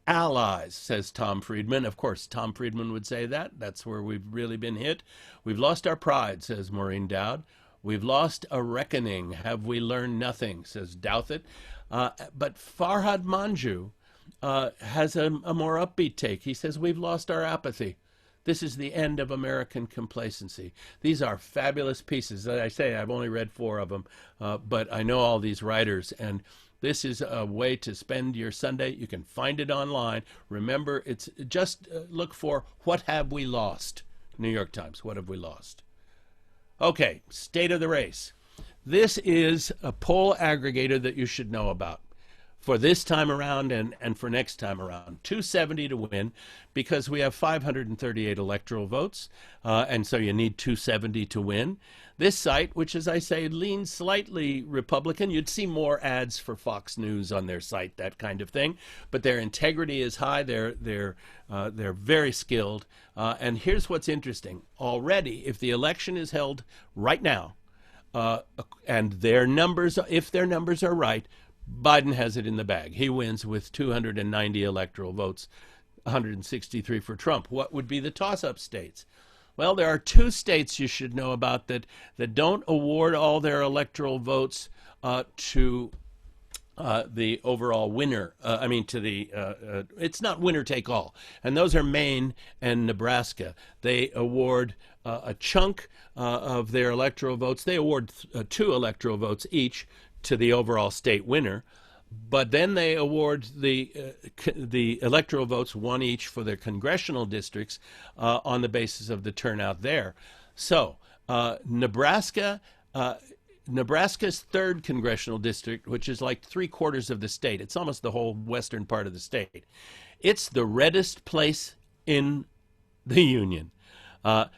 [SPEAKER 2] Allies, says Tom Friedman. Of course, Tom Friedman would say that. That's where we've really been hit. We've lost our pride, says Maureen Dowd. We've lost a reckoning. Have we learned nothing, says Douthat. But Farhad Manjoo has a more upbeat take. He says we've lost our apathy. This is the end of American complacency. These are fabulous pieces. As I say, I've only read 4 of them, but I know all these writers, and this is a way to spend your Sunday. You can find it online. Remember, it's just look for What Have We Lost? New York Times, What Have We Lost? Okay, state of the race. This is a poll aggregator that you should know about for this time around and for next time around. 270 to win because we have 538 electoral votes, and so you need 270 to win. This site, which, as I say, leans slightly Republican, you'd see more ads for Fox News on their site, that kind of thing. But their integrity is high. They're very skilled. And here's what's interesting. Already, if the election is held right now, and their numbers, if their numbers are right, Biden has it in the bag. He wins with 290 electoral votes, 163 for Trump. What would be the toss-up states? Well, there are 2 states you should know about that don't award all their electoral votes to the overall winner. It's not winner take all. And those are Maine and Nebraska. They award a chunk of their electoral votes. They award 2 electoral votes each to the overall state winner. But then they award the electoral votes, 1 each for their congressional districts on the basis of the turnout there. So Nebraska's 3rd congressional district, which is like 3/4 of the state. It's almost the whole western part of the state. It's the reddest place in the union,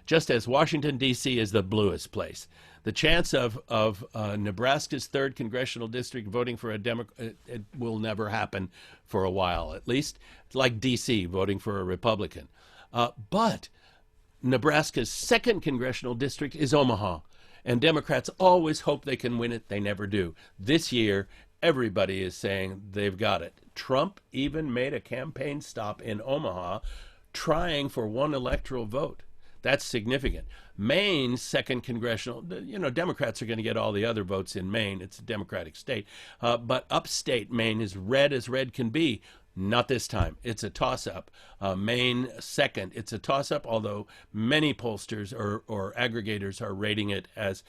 [SPEAKER 2] just as Washington, D.C. is the bluest place. The chance of Nebraska's 3rd congressional district voting for a Democrat, it will never happen for a while, at least. It's like D.C. voting for a Republican. But Nebraska's 2nd congressional district is Omaha, and Democrats always hope they can win it. They never do. This year, everybody is saying they've got it. Trump even made a campaign stop in Omaha trying for 1 electoral vote. That's significant. Maine's 2nd congressional, Democrats are going to get all the other votes in Maine. It's a Democratic state. But upstate Maine is red as red can be. Not this time. It's a toss-up. Maine 2nd. It's a toss-up, although many pollsters or aggregators are rating it as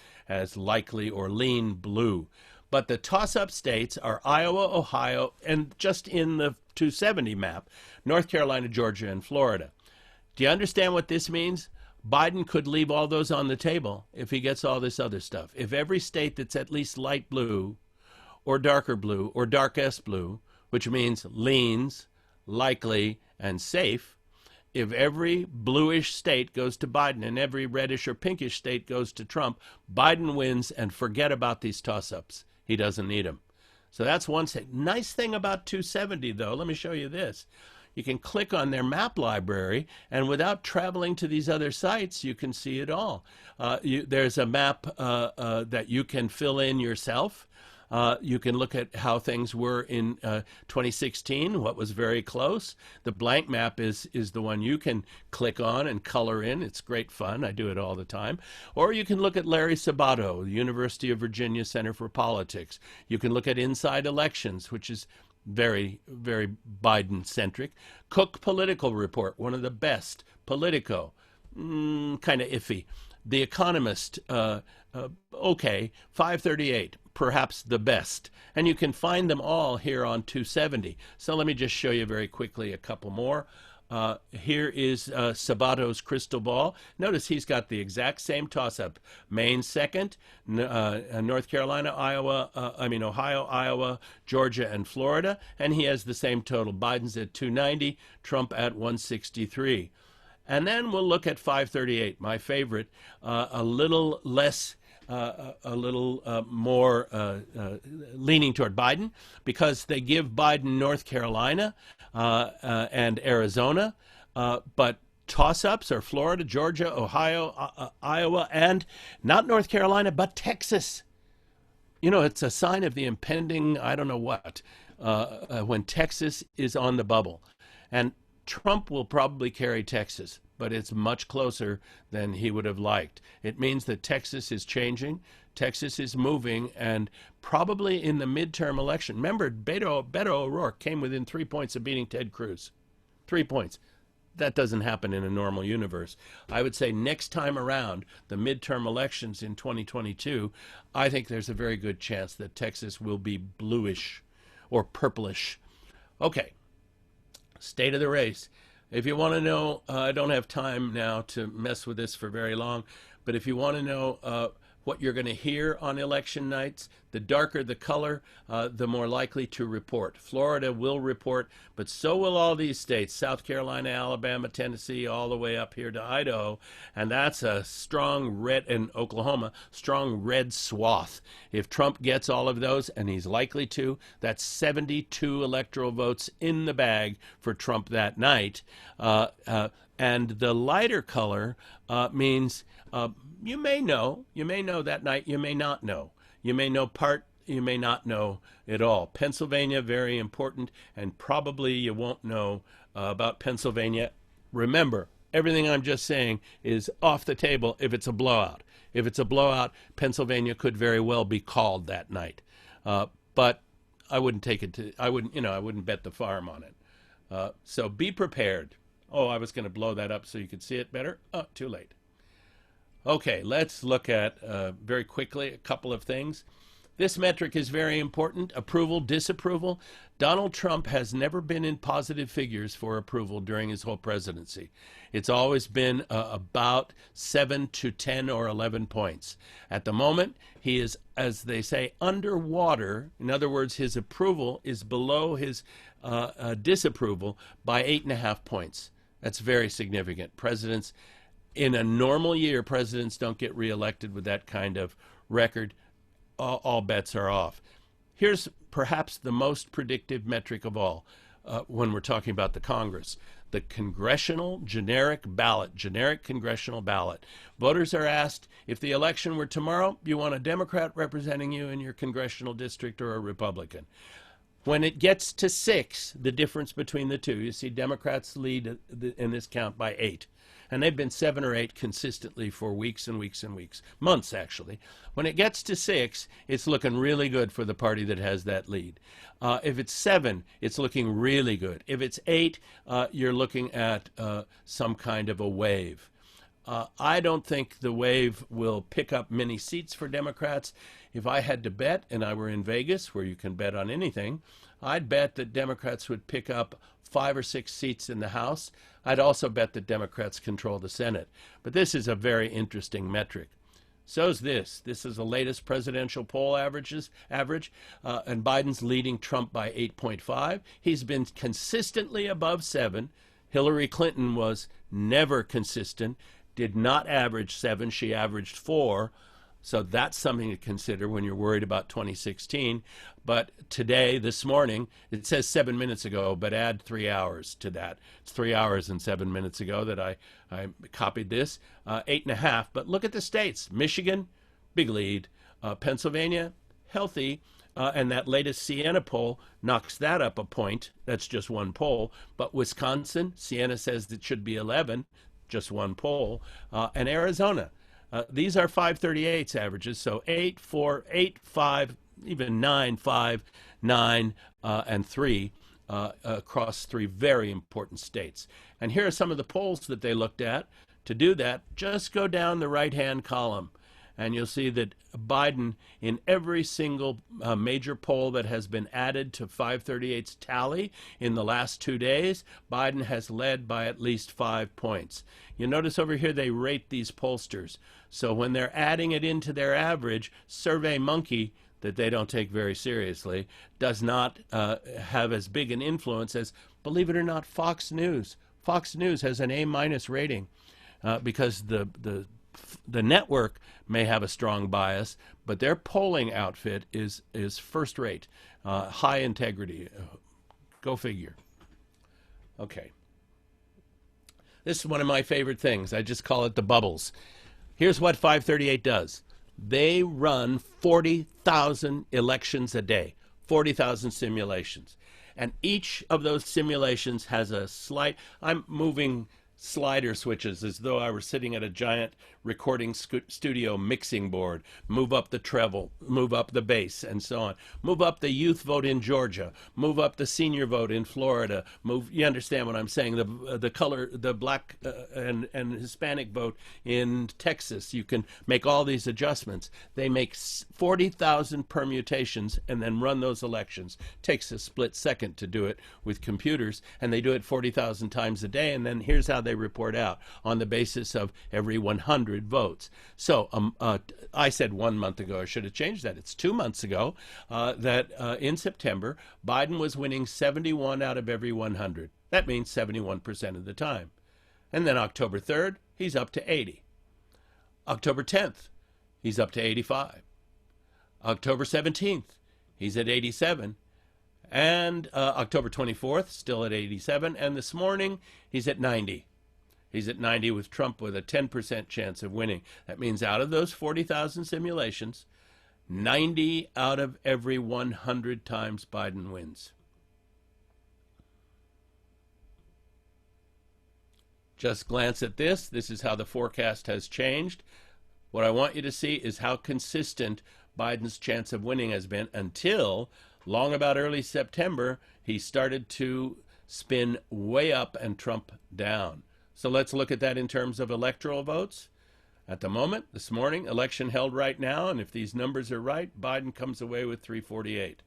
[SPEAKER 2] likely or lean blue. But the toss-up states are Iowa, Ohio, and just in the 270 map, North Carolina, Georgia, and Florida. Do you understand what this means? Biden could leave all those on the table if he gets all this other stuff. If every state that's at least light blue or darker blue or darkest blue, which means leans, likely, and safe, if every bluish state goes to Biden and every reddish or pinkish state goes to Trump, Biden wins, and forget about these toss-ups. He doesn't need them. So that's one state. Nice thing about 270, though, let me show you this. You can click on their map library, and without traveling to these other sites, you can see it all. There's a map that you can fill in yourself. You can look at how things were in 2016, what was very close. The blank map is the one you can click on and color in. It's great fun. I do it all the time. Or you can look at Larry Sabato, the University of Virginia Center for Politics. You can look at Inside Elections, which is very, very Biden-centric. Cook Political Report, one of the best. Politico, kind of iffy. The Economist, okay. 538, perhaps the best. And you can find them all here on 270. So let me just show you very quickly a couple more. Here is Sabato's crystal ball. Notice he's got the exact same toss-up. Maine second, North Carolina, Ohio, Iowa, Georgia, and Florida. And he has the same total. Biden's at 290, Trump at 163. And then we'll look at 538, my favorite, a little less, a little more leaning toward Biden, because they give Biden North Carolina and Arizona, but toss-ups are Florida, Georgia, Ohio, Iowa, and not North Carolina, but Texas. You know, it's a sign of the impending, I don't know what, when Texas is on the bubble. And Trump will probably carry Texas, but it's much closer than he would have liked. It means that Texas is changing, Texas is moving, and probably in the midterm election. Remember, Beto O'Rourke came within 3 points of beating Ted Cruz. 3 points. That doesn't happen in a normal universe. I would say next time around, the midterm elections in 2022, I think there's a very good chance that Texas will be bluish or purplish. Okay. State of the race. If you want to know, I don't have time now to mess with this for very long, but if you want to know what you're going to hear on election nights, the darker the color, the more likely to report. Florida will report, but so will all these states, South Carolina, Alabama, Tennessee, all the way up here to Idaho, and that's a strong red, and Oklahoma, strong red swath. If Trump gets all of those, and he's likely to, that's 72 electoral votes in the bag for Trump that night. And the lighter color means you may know that night, you may not know. You may know part, you may not know it all. Pennsylvania, very important, and probably you won't know about Pennsylvania. Remember, everything I'm just saying is off the table if it's a blowout. If it's a blowout, Pennsylvania could very well be called that night. But I wouldn't take it to, I wouldn't bet the farm on it. So be prepared. Oh, I was going to blow that up so you could see it better. Oh, too late. Okay, let's look at, very quickly, a couple of things. This metric is very important. Approval, disapproval. Donald Trump has never been in positive figures for approval during his whole presidency. It's always been about 7 to 10 or 11 points. At the moment, he is, as they say, underwater. In other words, his approval is below his disapproval by 8.5 points. That's very significant. Presidents, in a normal year, presidents don't get reelected with that kind of record. All bets are off. Here's perhaps the most predictive metric of all when we're talking about the Congress. The congressional generic ballot, generic congressional ballot. Voters are asked, if the election were tomorrow, you want a Democrat representing you in your congressional district or a Republican. When it gets to 6, the difference between the two, you see Democrats lead in this count by 8. And they've been 7 or 8 consistently for weeks and weeks and weeks, months actually. When it gets to 6, it's looking really good for the party that has that lead. If it's 7, it's looking really good. If it's 8, you're looking at some kind of a wave. I don't think the wave will pick up many seats for Democrats. If I had to bet, and I were in Vegas, where you can bet on anything, I'd bet that Democrats would pick up 5 or 6 seats in the House. I'd also bet that Democrats control the Senate. But this is a very interesting metric. So's this. This is the latest presidential poll average, and Biden's leading Trump by 8.5. He's been consistently above 7. Hillary Clinton was never consistent, did not average 7. She averaged 4. So that's something to consider when you're worried about 2016. But today, this morning, it says 7 minutes ago, but add 3 hours to that. It's 3 hours and 7 minutes ago that I copied this. 8.5. But look at the states. Michigan, big lead. Pennsylvania, healthy. and that latest Siena poll knocks that up a point. That's just one poll. But Wisconsin, Siena says it should be 11, just one poll, and Arizona. These are 538s averages, so 8, 4, 8, 5, even 9, 5, 9, and 3 across 3 very important states. And here are some of the polls that they looked at. To do that, just go down the right-hand column, and you'll see that Biden, in every single major poll that has been added to 538's tally in the last 2 days, Biden has led by at least 5 points. You notice over here they rate these pollsters. So when they're adding it into their average, SurveyMonkey, that they don't take very seriously, does not have as big an influence as, believe it or not, Fox News. Fox News has an A- rating because the network may have a strong bias, but their polling outfit is first rate, high integrity. Go figure. Okay. This is one of my favorite things. I just call it the bubbles. Here's what 538 does. They run 40,000 elections a day, 40,000 simulations. And each of those simulations has a slight, I'm moving slider switches as though I were sitting at a giant recording studio mixing board. Move up the treble, move up the bass, and so on. Move up the youth vote in Georgia. Move up the senior vote in Florida. Move. You understand what I'm saying? The color, the black and Hispanic vote in Texas. You can make all these adjustments. They make 40,000 permutations and then run those elections. Takes a split second to do it with computers, and they do it 40,000 times a day. And then here's how they report out on the basis of every 100 votes. So I said 1 month ago, I should have changed that. It's 2 months ago that in September, Biden was winning 71 out of every 100. That means 71% of the time. And then October 3rd, he's up to 80. October 10th, he's up to 85. October 17th, he's at 87. And October 24th, still at 87. And this morning, he's at 90. He's at 90 with Trump with a 10% chance of winning. That means out of those 40,000 simulations, 90 out of every 100 times Biden wins. Just glance at this. This is how the forecast has changed. What I want you to see is how consistent Biden's chance of winning has been until long about early September, he started to spin way up and Trump down. So let's look at that in terms of electoral votes. At the moment, this morning, election held right now, and if these numbers are right, Biden comes away with 348.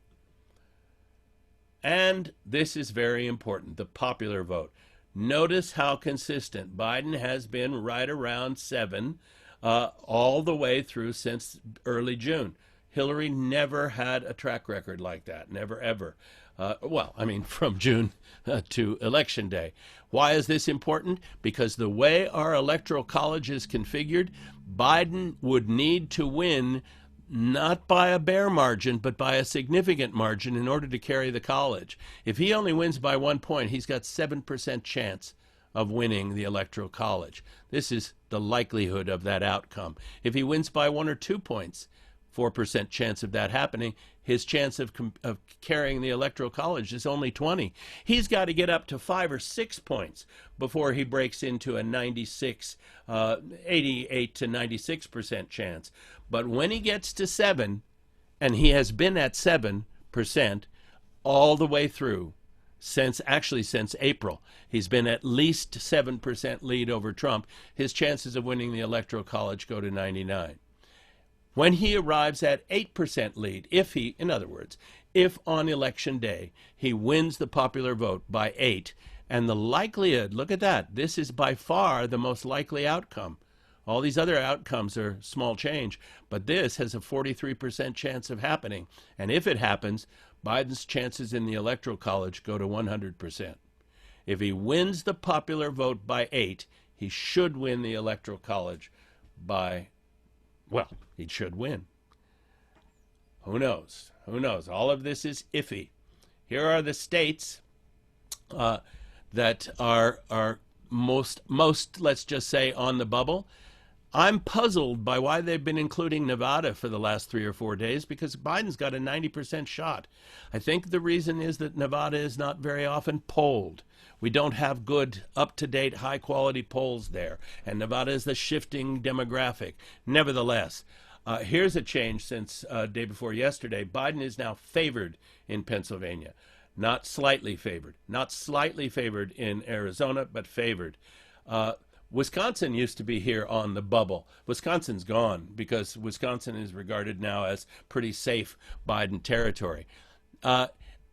[SPEAKER 2] And this is very important, the popular vote. Notice how consistent Biden has been right around 7 all the way through since early June. Hillary never had a track record like that, never, ever. From June to Election Day. Why is this important? Because the way our electoral college is configured, Biden would need to win not by a bare margin, but by a significant margin in order to carry the college. If he only wins by 1 point, he's got 7% chance of winning the electoral college. This is the likelihood of that outcome. If he wins by 1 or 2 points, 4% chance of that happening, his chance of carrying the electoral college is only 20. He's got to get up to 5 or 6 points before he breaks into a 88 to 96% chance. But when he gets to 7, and he has been at 7% all the way through, since April, he's been at least 7% lead over Trump, his chances of winning the electoral college go to 99. When he arrives at 8% lead, in other words, if on election day he wins the popular vote by 8, and the likelihood, look at that, this is by far the most likely outcome. All these other outcomes are small change, but this has a 43% chance of happening. And if it happens, Biden's chances in the electoral college go to 100%. If he wins the popular vote by 8, he should win the electoral college by, he should win. Who knows? Who knows? All of this is iffy. Here are the states that are most, let's just say, on the bubble. I'm puzzled by why they've been including Nevada for the last 3 or 4 days, because Biden's got a 90% shot. I think the reason is that Nevada is not very often polled. We don't have good, up-to-date, high-quality polls there, and Nevada is the shifting demographic. Nevertheless, here's a change since day before yesterday. Biden is now favored in Pennsylvania, not slightly favored. Not slightly favored in Arizona, but favored. Wisconsin used to be here on the bubble. Wisconsin's gone because Wisconsin is regarded now as pretty safe Biden territory.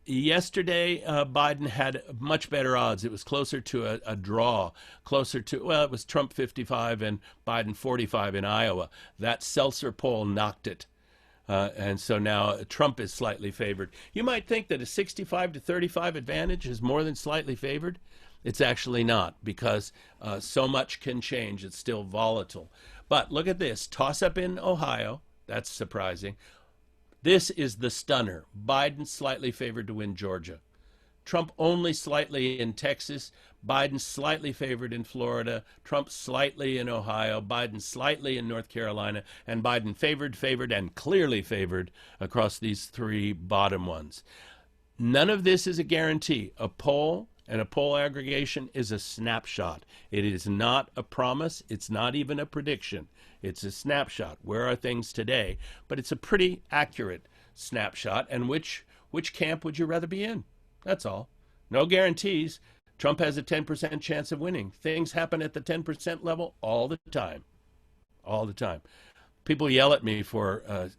[SPEAKER 2] Yesterday, Biden had much better odds. It was closer to a draw, closer to, well, it was Trump 55 and Biden 45 in Iowa. That Seltzer poll knocked it. And so now Trump is slightly favored. You might think that a 65 to 35 advantage is more than slightly favored. It's actually not, because so much can change. It's still volatile. But look at this. Toss up in Ohio. That's surprising. This is the stunner. Biden slightly favored to win Georgia. Trump only slightly in Texas. Biden slightly favored in Florida. Trump slightly in Ohio. Biden slightly in North Carolina. And Biden favored, and clearly favored across these three bottom ones. None of this is a guarantee. A poll and a poll aggregation is a snapshot. It is not a promise. It's not even a prediction. It's a snapshot. Where are things today? But it's a pretty accurate snapshot. And which camp would you rather be in? That's all. No guarantees. Trump has a 10% chance of winning. Things happen at the 10% level all the time. All the time. People yell at me for,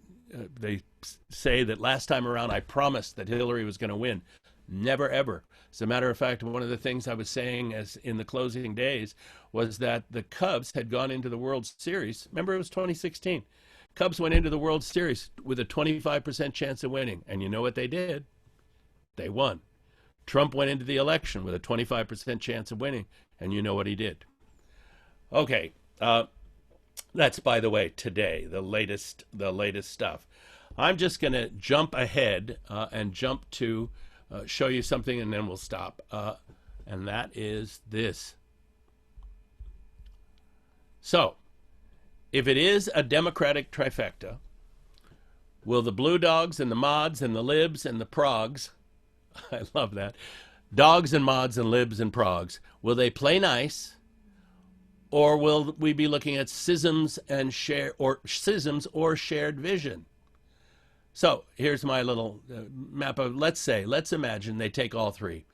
[SPEAKER 2] they say that last time around I promised that Hillary was going to win. Never, ever. As a matter of fact, one of the things I was saying as in the closing days was that the Cubs had gone into the World Series. Remember, it was 2016. Cubs went into the World Series with a 25% chance of winning. And you know what they did? They won. Trump went into the election with a 25% chance of winning. And you know what he did? Okay. That's, by the way, today, the latest stuff. I'm just going to jump ahead and jump to show you something, and then we'll stop. And that is this. So, if it is a Democratic trifecta, will the Blue Dogs and the Mods and the Libs and the Progs, I love that, Dogs and Mods and Libs and Progs, will they play nice, or will we be looking at schisms and schisms or shared vision? So here's my little map of, let's imagine they take all three.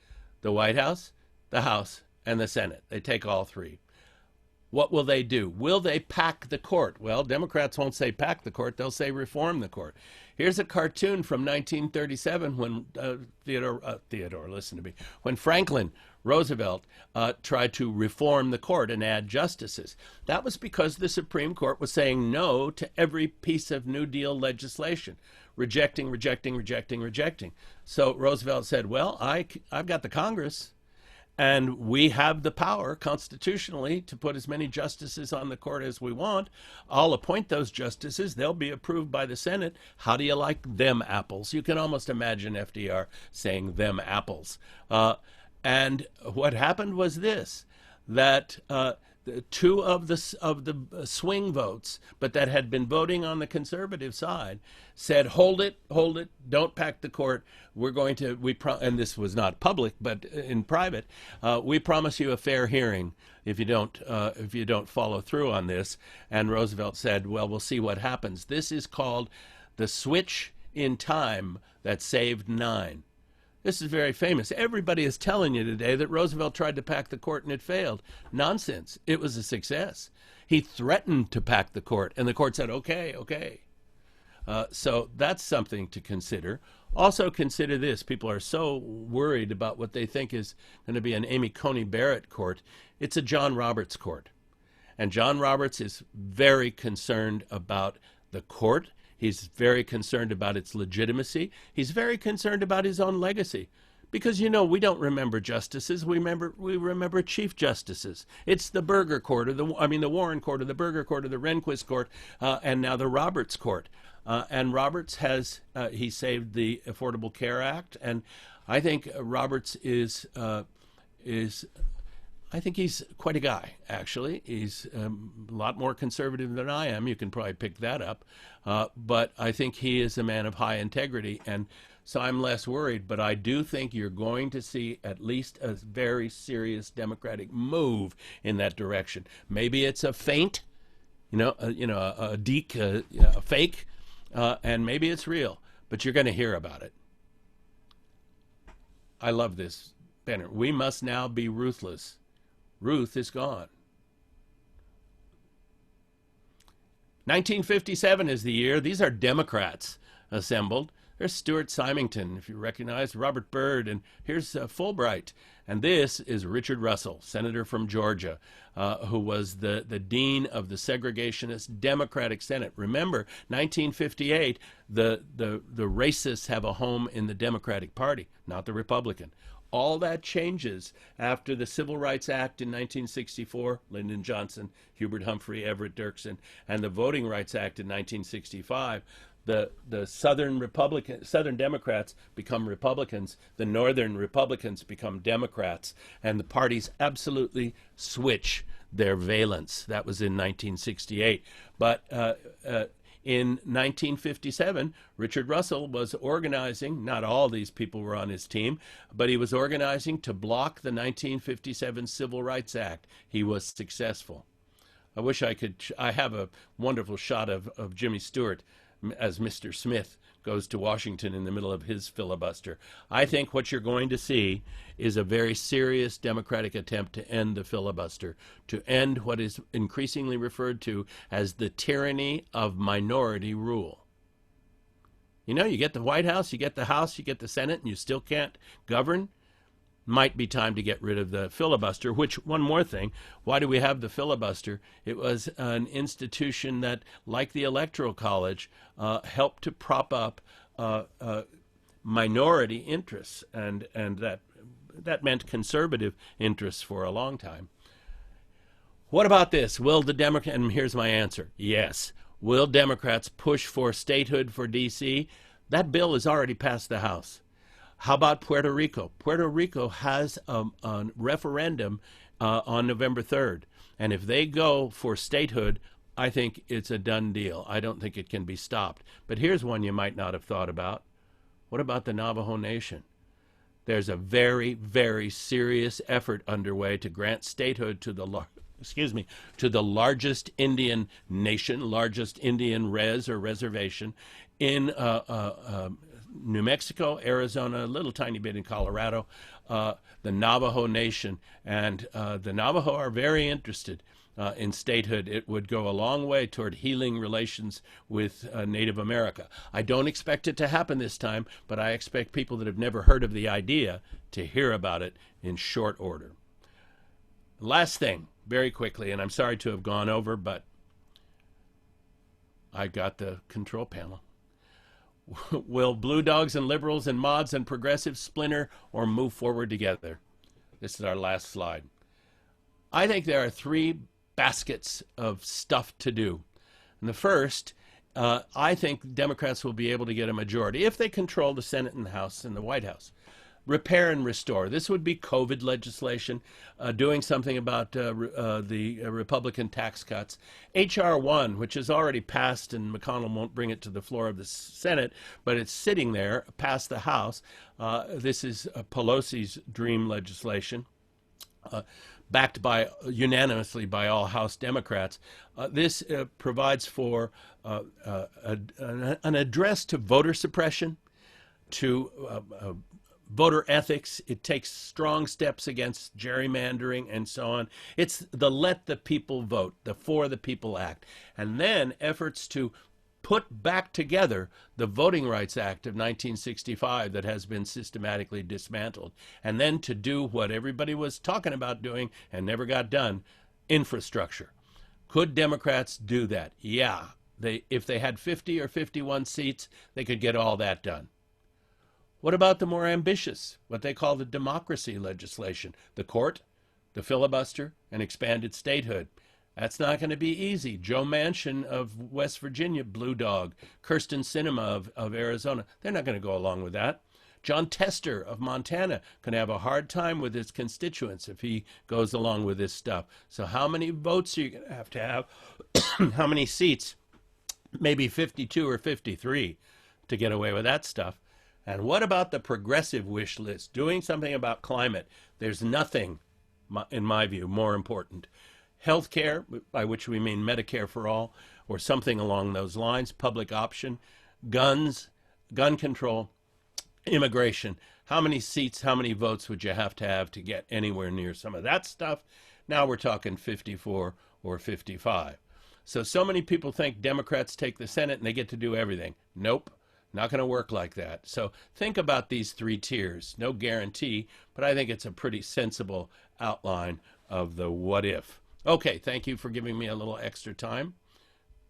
[SPEAKER 2] The White House, the House, and the Senate. They take all three. What will they do? Will they pack the court? Well, Democrats won't say pack the court. They'll say reform the court. Here's a cartoon from 1937 when Theodore, listen to me, when Franklin Roosevelt tried to reform the court and add justices. That was because the Supreme Court was saying no to every piece of New Deal legislation. Rejecting. So Roosevelt said, well, I've got the Congress, and we have the power constitutionally to put as many justices on the court as we want. I'll appoint those justices. They'll be approved by the Senate. How do you like them apples? You can almost imagine FDR saying them apples. And what happened was this, that two of the swing votes, but that had been voting on the conservative side, said, hold it, don't pack the court. We're going to, and this was not public, but in private, we promise you a fair hearing if you don't follow through on this. And Roosevelt said, well, we'll see what happens. This is called the switch in time that saved 9. This is very famous. Everybody is telling you today that Roosevelt tried to pack the court and it failed. Nonsense. It was a success. He threatened to pack the court, and the court said, okay. So that's something to consider. Also consider this. People are so worried about what they think is going to be an Amy Coney Barrett court. It's a John Roberts court. And John Roberts is very concerned about the court. He's very concerned about its legitimacy. He's very concerned about his own legacy. Because, you know, we don't remember justices. We remember chief justices. It's the Burger Court, the Warren Court, or the Burger Court, or the Rehnquist Court, and now the Roberts Court. And Roberts he saved the Affordable Care Act. And I think Roberts is I think he's quite a guy, actually. He's a lot more conservative than I am. You can probably pick that up. But I think he is a man of high integrity, and so I'm less worried. But I do think you're going to see at least a very serious Democratic move in that direction. Maybe it's a feint, a deke, a fake, and maybe it's real. But you're going to hear about it. I love this banner. We must now be ruthless. Ruth is gone. 1957 is the year. These are Democrats assembled. There's Stuart Symington, if you recognize, Robert Byrd, and here's Fulbright. And this is Richard Russell, senator from Georgia, who was the dean of the segregationist Democratic Senate. Remember, 1958, the racists have a home in the Democratic Party, not the Republican. All that changes after the Civil Rights Act in 1964, Lyndon Johnson, Hubert Humphrey, Everett Dirksen, and the Voting Rights Act in 1965. The Southern Democrats become Republicans, the Northern Republicans become Democrats, and the parties absolutely switch their valence. That was in 1968. But in 1957, Richard Russell was organizing, not all these people were on his team, but he was organizing to block the 1957 Civil Rights Act. He was successful. I have a wonderful shot of Jimmy Stewart as Mr. Smith goes to Washington in the middle of his filibuster. I think what you're going to see is a very serious Democratic attempt to end the filibuster, to end what is increasingly referred to as the tyranny of minority rule. You get the White House, you get the House, you get the Senate, and you still can't govern. Might be time to get rid of the filibuster, which, one more thing, why do we have the filibuster? It was an institution that, like the Electoral College, helped to prop up minority interests, and that meant conservative interests for a long time. What about this? Will the Democrats, and here's my answer, yes. Will Democrats push for statehood for D.C.? That bill has already passed the House. How about Puerto Rico? Puerto Rico has a referendum on November 3rd. And if they go for statehood, I think it's a done deal. I don't think it can be stopped. But here's one you might not have thought about. What about the Navajo Nation? There's a very, very serious effort underway to grant statehood to the largest Indian nation, largest Indian reservation in New Mexico, Arizona, a little tiny bit in Colorado, the Navajo Nation. And the Navajo are very interested in statehood. It would go a long way toward healing relations with Native America. I don't expect it to happen this time, but I expect people that have never heard of the idea to hear about it in short order. Last thing, very quickly, and I'm sorry to have gone over, but I got the control panel. Will blue dogs and liberals and mods and progressives splinter or move forward together? This is our last slide. I think there are three baskets of stuff to do. And the first, I think Democrats will be able to get a majority if they control the Senate and the House and the White House. Repair and restore. This would be COVID legislation, doing something about the Republican tax cuts. H.R. 1, which is already passed, and McConnell won't bring it to the floor of the Senate, but it's sitting there, past the House. This is Pelosi's dream legislation, backed unanimously by all House Democrats. This provides for an address to voter suppression, to voter ethics. It takes strong steps against gerrymandering and so on. It's the Let the People Vote, the For the People Act. And then efforts to put back together the Voting Rights Act of 1965 that has been systematically dismantled. And then to do what everybody was talking about doing and never got done, infrastructure. Could Democrats do that? Yeah. If they had 50 or 51 seats, they could get all that done. What about the more ambitious, what they call the democracy legislation? The court, the filibuster, and expanded statehood. That's not going to be easy. Joe Manchin of West Virginia, blue dog. Kirsten Sinema of Arizona. They're not going to go along with that. John Tester of Montana can have a hard time with his constituents if he goes along with this stuff. So how many votes are you going to have? How many seats? Maybe 52 or 53 to get away with that stuff. And what about the progressive wish list? Doing something about climate. There's nothing, in my view, more important. Healthcare, by which we mean Medicare for all, or something along those lines, public option, guns, gun control, immigration. How many seats, how many votes would you have to get anywhere near some of that stuff? Now we're talking 54 or 55. So many people think Democrats take the Senate and they get to do everything. Nope, not going to work like that. So think about these three tiers. No guarantee, but I think it's a pretty sensible outline of the what if. Okay, thank you for giving me a little extra time.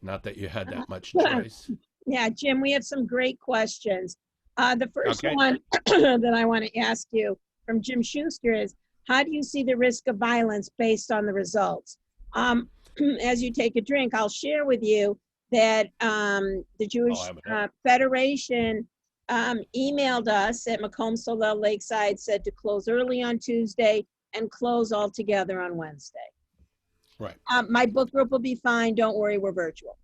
[SPEAKER 2] Not that you had that much choice.
[SPEAKER 1] Yeah, Jim, we have some great questions. The first
[SPEAKER 2] Okay.
[SPEAKER 1] one that I want to ask you from Jim Schuster is, how do you see the risk of violence based on the results? As you take a drink, I'll share with you that the Jewish Federation emailed us at Macomb Soledad Lakeside, said to close early on Tuesday and close altogether on Wednesday.
[SPEAKER 2] Right.
[SPEAKER 1] My book group will be fine. Don't worry, we're virtual.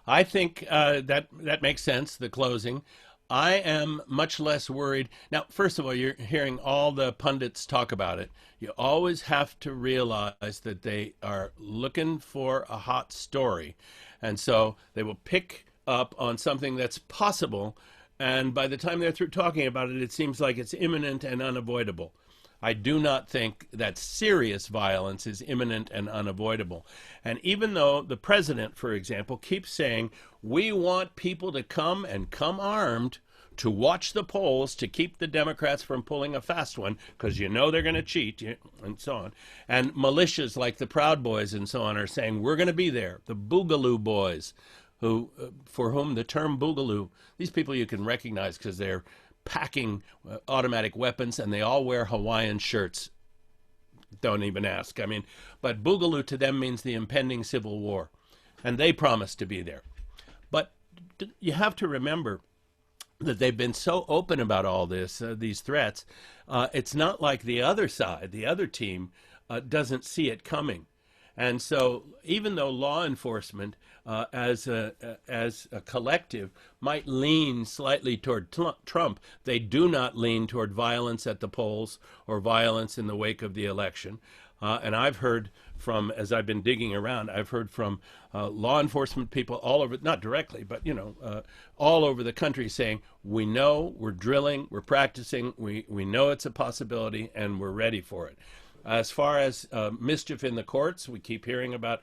[SPEAKER 2] I think that makes sense, the closing. I am much less worried. Now, first of all, you're hearing all the pundits talk about it. You always have to realize that they are looking for a hot story. And so they will pick up on something that's possible. And by the time they're through talking about it, it seems like it's imminent and unavoidable. I do not think that serious violence is imminent and unavoidable. And even though the president, for example, keeps saying, we want people to come and come armed to watch the polls to keep the Democrats from pulling a fast one, because you know they're going to cheat, and so on. And militias like the Proud Boys and so on are saying, we're going to be there. The Boogaloo Boys, who for whom the term Boogaloo, these people you can recognize because they're packing automatic weapons, and they all wear Hawaiian shirts. Don't even ask. I mean, but Boogaloo to them means the impending civil war, and they promise to be there. But you have to remember that they've been so open about all this, these threats. It's not like the other side, the other team, doesn't see it coming. And so even though law enforcement as a collective might lean slightly toward Trump, they do not lean toward violence at the polls or violence in the wake of the election. And I've heard from, as I've been digging around, I've heard from law enforcement people all over, not directly, but, all over the country saying, we know, we're drilling, we're practicing, we know it's a possibility, and we're ready for it. As far as mischief in the courts, we keep hearing about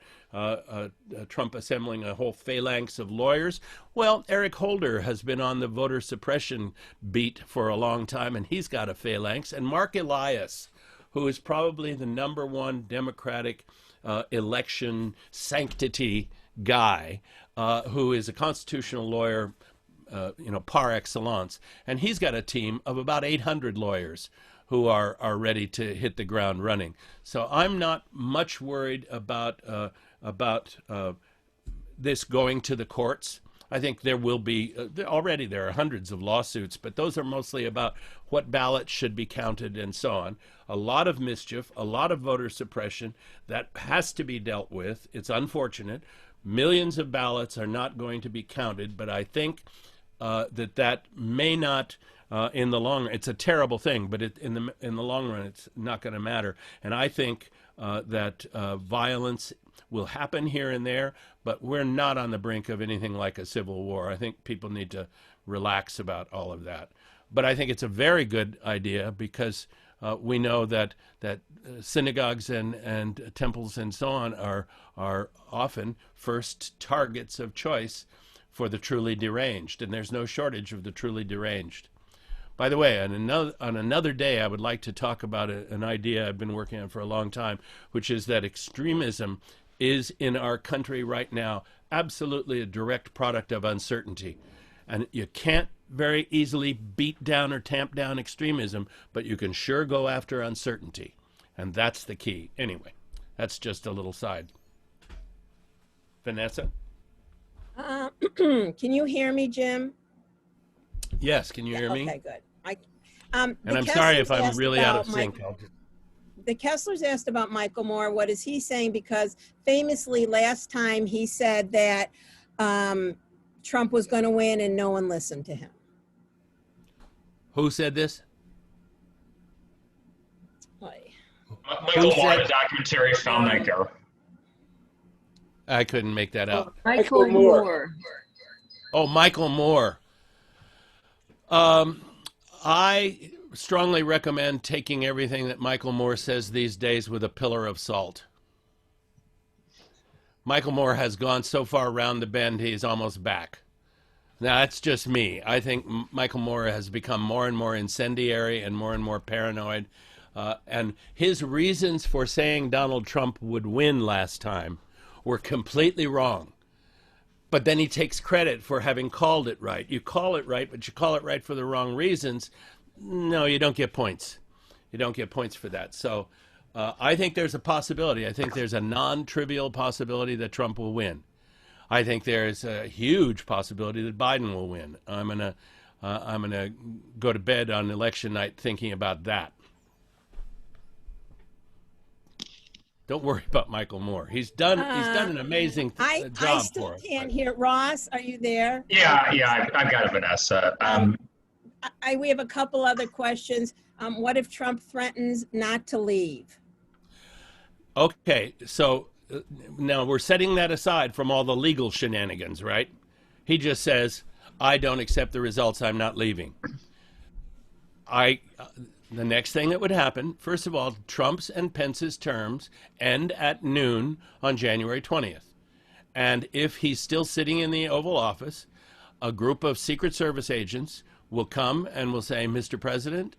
[SPEAKER 2] Trump assembling a whole phalanx of lawyers. Well, Eric Holder has been on the voter suppression beat for a long time, and he's got a phalanx. And Mark Elias, who is probably the #1 Democratic election sanctity guy, who is a constitutional lawyer, par excellence. And he's got a team of about 800 lawyers who are ready to hit the ground running. So I'm not much worried about this going to the courts. I think there will be, already there are hundreds of lawsuits, but those are mostly about what ballots should be counted and so on. A lot of mischief, a lot of voter suppression that has to be dealt with. It's unfortunate. Millions of ballots are not going to be counted, but I think that may not, in the long run, it's a terrible thing, but in the long run, it's not going to matter. And I think that violence will happen here and there, but we're not on the brink of anything like a civil war. I think people need to relax about all of that. But I think it's a very good idea because we know that synagogues and temples and so on are often first targets of choice for the truly deranged, and there's no shortage of the truly deranged. By the way, on another day, I would like to talk about an idea I've been working on for a long time, which is that extremism is in our country right now absolutely a direct product of uncertainty. And you can't very easily beat down or tamp down extremism, but you can sure go after uncertainty. And that's the key. Anyway, that's just a little side. Vanessa?
[SPEAKER 1] Can you hear me, Jim?
[SPEAKER 2] Yes, can you
[SPEAKER 1] Yeah,
[SPEAKER 2] hear me?
[SPEAKER 1] okay, good.
[SPEAKER 2] And
[SPEAKER 1] The
[SPEAKER 2] I'm sorry if
[SPEAKER 1] Kesslers
[SPEAKER 2] I'm
[SPEAKER 1] asked
[SPEAKER 2] really out
[SPEAKER 1] about
[SPEAKER 2] of sync.
[SPEAKER 1] the Kesslers asked about Michael Moore. What is he saying? Because famously last time he said that Trump was going to win and no one listened to him.
[SPEAKER 2] Who said this?
[SPEAKER 1] Like,
[SPEAKER 3] Michael Moore, the documentary filmmaker.
[SPEAKER 2] I couldn't make that out.
[SPEAKER 4] Michael Moore.
[SPEAKER 2] Oh, Michael Moore. I strongly recommend taking everything that Michael Moore says these days with a pillar of salt. Michael Moore has gone so far around the bend, he's almost back. Now, that's just me. I think Michael Moore has become more and more incendiary and more paranoid. And his reasons for saying Donald Trump would win last time were completely wrong. But then he takes credit for having called it right. You call it right, but you call it right for the wrong reasons. No, you don't get points. You don't get points for that. So I think there's a possibility. I think there's a non-trivial possibility that Trump will win. I think there's a huge possibility that Biden will win. I'm gonna go to bed on election night thinking about that. Don't worry about Michael Moore. He's done an amazing job for us.
[SPEAKER 1] I still can't hear. Ross, are you there?
[SPEAKER 3] Yeah, I've got it, Vanessa.
[SPEAKER 1] We have a couple other questions. What if Trump threatens not to leave?
[SPEAKER 2] Okay, so now we're setting that aside from all the legal shenanigans, right? He just says, I don't accept the results, I'm not leaving. The next thing that would happen, first of all, Trump's and Pence's terms end at noon on January 20th. And if he's still sitting in the Oval Office, a group of Secret Service agents will come and will say, Mr. President,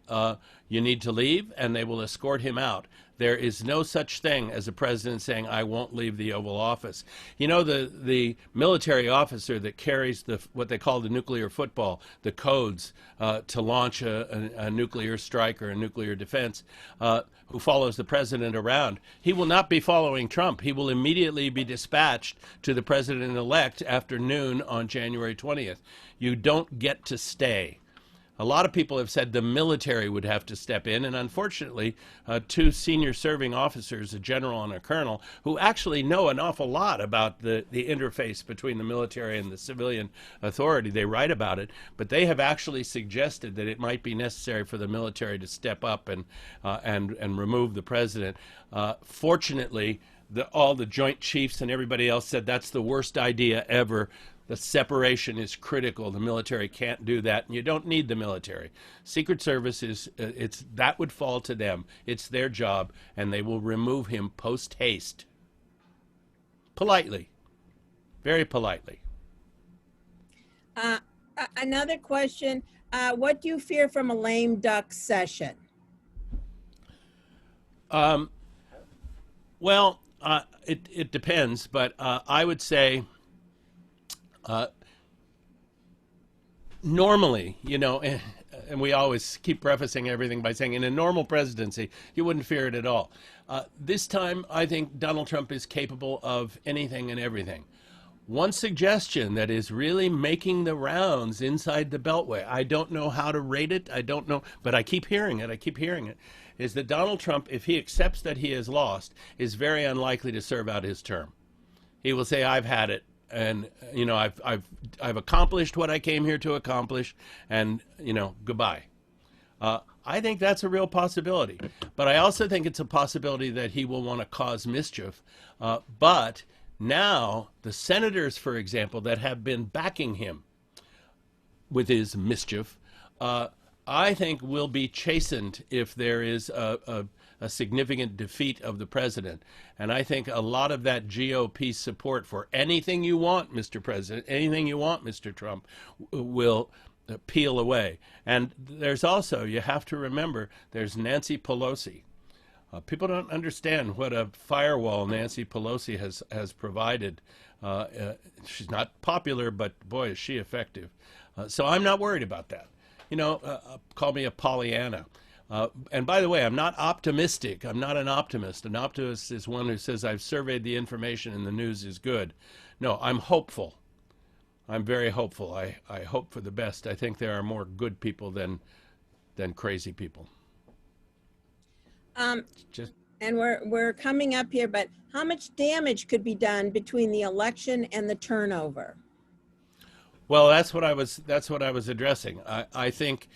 [SPEAKER 2] you need to leave, and they will escort him out. There is no such thing as a president saying, I won't leave the Oval Office. You know, the military officer that carries what they call the nuclear football, the codes to launch a nuclear strike or a nuclear defense, who follows the president around, he will not be following Trump. He will immediately be dispatched to the president-elect after noon on January 20th. You don't get to stay. A lot of people have said the military would have to step in, and unfortunately, two senior serving officers, a general and a colonel, who actually know an awful lot about the interface between the military and the civilian authority. They write about it, but they have actually suggested that it might be necessary for the military to step up and remove the president. Fortunately, all the Joint Chiefs and everybody else said that's the worst idea ever. The separation is critical. The military can't do that, and you don't need the military. Secret Service that would fall to them. It's their job, and they will remove him post haste. Politely, very politely.
[SPEAKER 1] Another question: what do you fear from a lame duck session?
[SPEAKER 2] Well, it depends, but I would say. Normally, you know, and we always keep prefacing everything by saying in a normal presidency, you wouldn't fear it at all. This time, I think Donald Trump is capable of anything and everything. One suggestion that is really making the rounds inside the Beltway, I don't know how to rate it, I don't know, but I keep hearing it, is that Donald Trump, if he accepts that he has lost, is very unlikely to serve out his term. He will say, I've had it. And you know, I've accomplished what I came here to accomplish, and you know, goodbye. I think that's a real possibility, but I also think it's a possibility that he will want to cause mischief. But now the senators, for example, that have been backing him with his mischief, I think will be chastened if there is a significant defeat of the president. And I think a lot of that GOP support for anything you want, Mr. President, anything you want, Mr. Trump, will peel away. And there's also, you have to remember, there's Nancy Pelosi. People don't understand what a firewall Nancy Pelosi has provided. She's not popular, but boy, is she effective. So I'm not worried about that. You know, call me a Pollyanna. And by the way, I'm not optimistic. I'm not an optimist. An optimist is one who says, I've surveyed the information and the news is good. No, I'm hopeful. I'm very hopeful. I hope for the best. I think there are more good people than crazy people. Just
[SPEAKER 1] And we're coming up here, but how much damage could be done between the election and the turnover?
[SPEAKER 2] well, that's what I was addressing. I think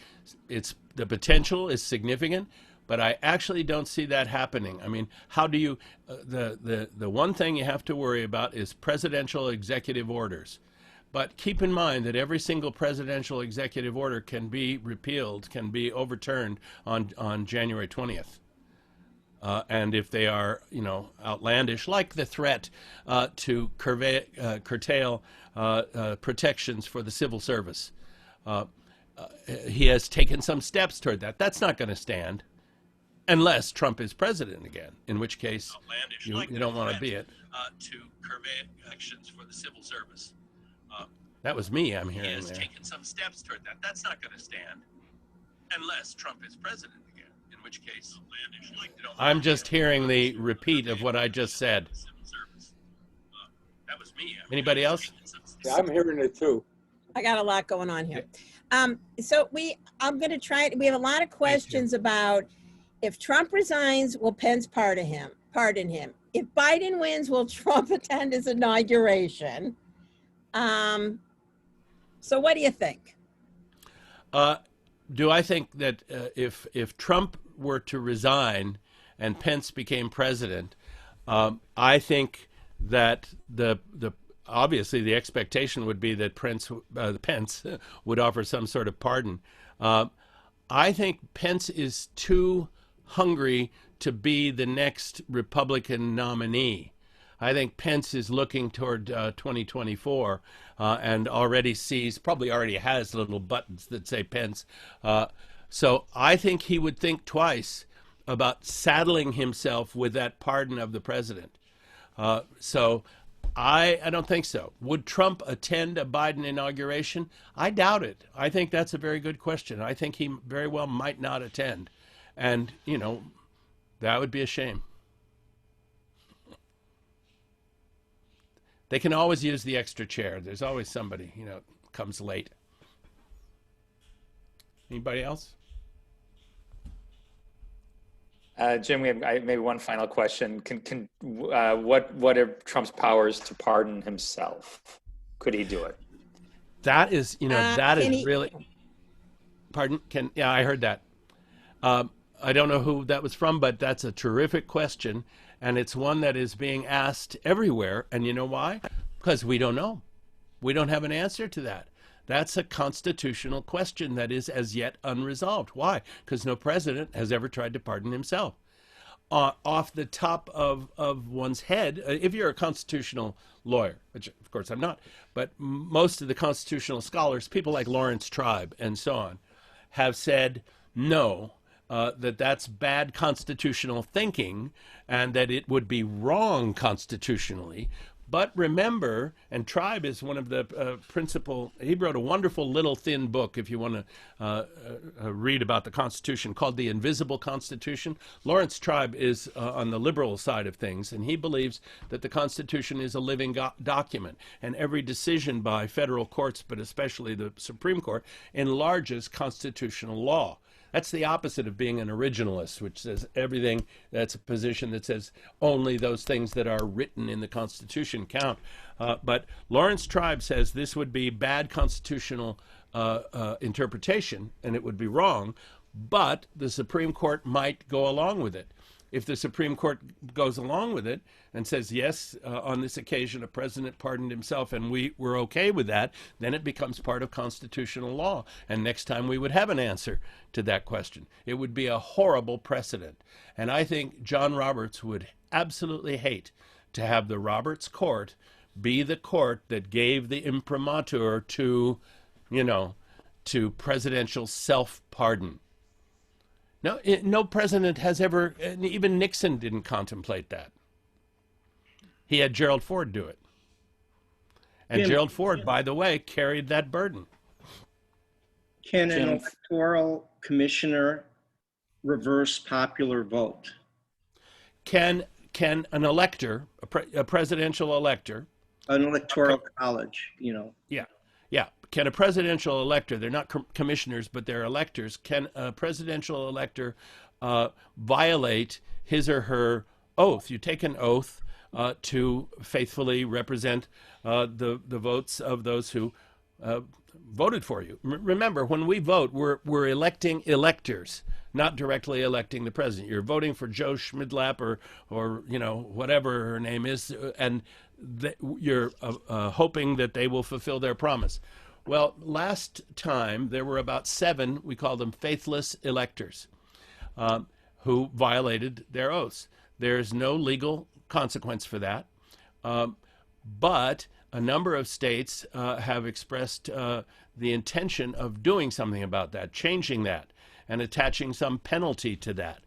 [SPEAKER 2] it's the potential is significant, but I actually don't see that happening. I mean, how do you the one thing you have to worry about is presidential executive orders. But keep in mind that every single presidential executive order can be repealed, can be overturned on January 20th. And if they are, outlandish, like the threat to curtail protections for the civil service, he has taken some steps toward that. That's not going to stand unless Trump is president again, in which case you don't want to be it. To curtail actions for the civil service. That was me, I'm hearing. He has taken some steps toward that. That's not going to stand unless Trump is president again, in which case I'm just hearing the repeat of what I just said. That was me. Anybody else?
[SPEAKER 4] Yeah, I'm hearing it too.
[SPEAKER 1] I got a lot going on here. So I'm going to try. We have a lot of questions about if Trump resigns, will Pence pardon him? If Biden wins, will Trump attend his inauguration? So what do you think?
[SPEAKER 2] Do I think that if Trump were to resign and Pence became president, I think that obviously the expectation would be that Pence would offer some sort of pardon. I think Pence is too hungry to be the next Republican nominee. I think Pence is looking toward 2024 and probably already has little buttons that say Pence. So I think he would think twice about saddling himself with that pardon of the president. So I don't think so. Would Trump attend a Biden inauguration? I doubt it. I think that's a very good question. I think he very well might not attend. And, that would be a shame. They can always use the extra chair. There's always somebody, comes late. Anybody else?
[SPEAKER 5] Jim, we have maybe one final question. What are Trump's powers to pardon himself? Could he do it?
[SPEAKER 2] That is, really. Pardon? Yeah, I heard that. I don't know who that was from, but that's a terrific question. And it's one that is being asked everywhere. And you know why? Because we don't know. We don't have an answer to that. That's a constitutional question that is as yet unresolved. Why? Because no president has ever tried to pardon himself. Off the top of one's head, if you're a constitutional lawyer, which of course I'm not, but most of the constitutional scholars, people like Lawrence Tribe and so on, have said no. That's bad constitutional thinking and that it would be wrong constitutionally. But remember, and Tribe is one of the principal, he wrote a wonderful little thin book, if you want to read about the Constitution, called The Invisible Constitution. Lawrence Tribe is on the liberal side of things, and he believes that the Constitution is a living document, and every decision by federal courts, but especially the Supreme Court, enlarges constitutional law. That's the opposite of being an originalist, which says everything, that's a position that says only those things that are written in the Constitution count. But Lawrence Tribe says this would be bad constitutional interpretation, and it would be wrong, but the Supreme Court might go along with it. If the Supreme Court goes along with it and says, yes, on this occasion, a president pardoned himself and we're okay with that, then it becomes part of constitutional law. And next time we would have an answer to that question. It would be a horrible precedent. And I think John Roberts would absolutely hate to have the Roberts Court be the court that gave the imprimatur to presidential self-pardon. No president has ever, even Nixon didn't contemplate that. He had Gerald Ford do it. And Gerald Ford, by the way, carried that burden.
[SPEAKER 6] Can an electoral commissioner reverse popular vote?
[SPEAKER 2] Can an elector, a presidential elector,
[SPEAKER 6] an electoral college,
[SPEAKER 2] Yeah. Yeah. Can a presidential elector, they're not commissioners, but they're electors, can a presidential elector violate his or her oath? You take an oath to faithfully represent the votes of those who voted for you. Remember, when we vote, we're electing electors, not directly electing the president. You're voting for Joe Schmidlap or whatever her name is, and you're hoping that they will fulfill their promise. Well, last time there were about 7, we call them faithless electors, who violated their oaths. There's no legal consequence for that, but a number of states have expressed the intention of doing something about that, changing that, and attaching some penalty to that.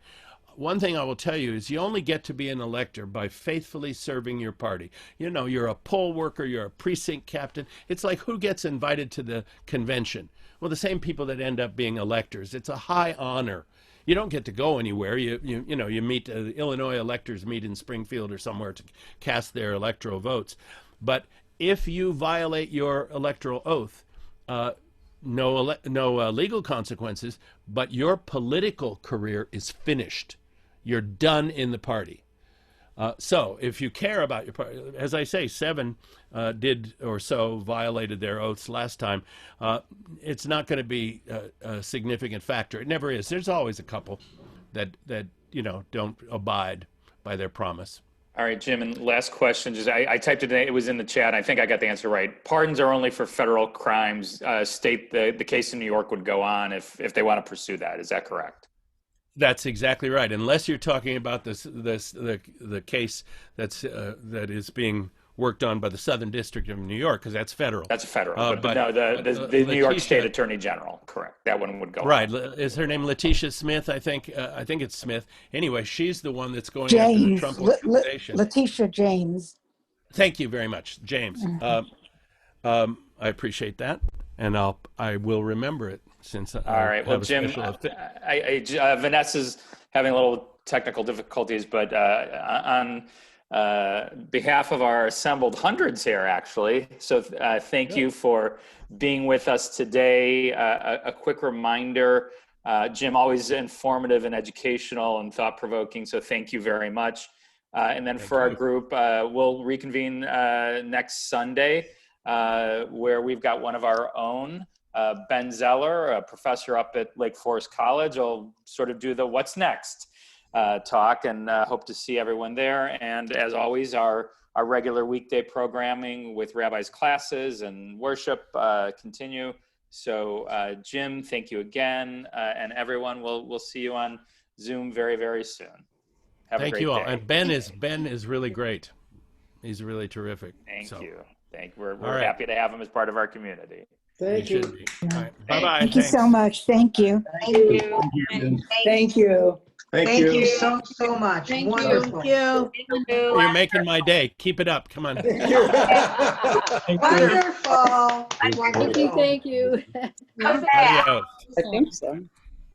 [SPEAKER 2] One thing I will tell you is you only get to be an elector by faithfully serving your party. You're a poll worker, you're a precinct captain. It's like, who gets invited to the convention? Well, the same people that end up being electors. It's a high honor. You don't get to go anywhere. You meet, the Illinois electors meet in Springfield or somewhere to cast their electoral votes. But if you violate your electoral oath, no legal consequences, but your political career is finished. You're done in the party. So if you care about your party, as I say, 7 did or so violated their oaths last time. It's not going to be a significant factor. It never is. There's always a couple that don't abide by their promise.
[SPEAKER 5] All right, Jim, and last question. I typed it in, it was in the chat. I think I got the answer right. Pardons are only for federal crimes. The case in New York would go on if they want to pursue that. Is that correct?
[SPEAKER 2] That's exactly right. Unless you're talking about the case that is being worked on by the Southern District of New York, because that's federal.
[SPEAKER 5] That's federal. But no, the New York State Attorney General, correct. That one would go
[SPEAKER 2] right.
[SPEAKER 5] on.
[SPEAKER 2] Is her name Letitia Smith? I think it's Smith. Anyway, she's the one that's going after the Trump organization.
[SPEAKER 7] Letitia James.
[SPEAKER 2] Thank you very much, James. I appreciate that, and I will remember it. All
[SPEAKER 5] right. Well, Jim, Vanessa's having a little technical difficulties, but on behalf of our assembled hundreds here, actually. So thank you for being with us today. A quick reminder, Jim, always informative and educational and thought-provoking. So thank you very much. And then for our group, we'll reconvene next Sunday, where we've got one of our own, Ben Zeller, a professor up at Lake Forest College. I'll sort of do the what's next talk, and hope to see everyone there. And as always, our regular weekday programming with Rabbi's classes and worship continue. So Jim, thank you again. And everyone, we'll see you on Zoom very, very soon. Have a great day.
[SPEAKER 2] Thank you all. And Ben is really great. He's really terrific.
[SPEAKER 5] Thank you. We're happy to have him as part of our community.
[SPEAKER 4] Thank you.
[SPEAKER 2] Right. Bye-bye.
[SPEAKER 7] Thank you so much. Thank you.
[SPEAKER 8] Thank you.
[SPEAKER 4] Thank you.
[SPEAKER 8] Thank you so much. Wonderful.
[SPEAKER 1] Thank you.
[SPEAKER 2] You're making my day. Keep it up. Come on.
[SPEAKER 8] Wonderful.
[SPEAKER 1] Thank you.
[SPEAKER 8] Come back.
[SPEAKER 2] Adios.
[SPEAKER 4] I think so.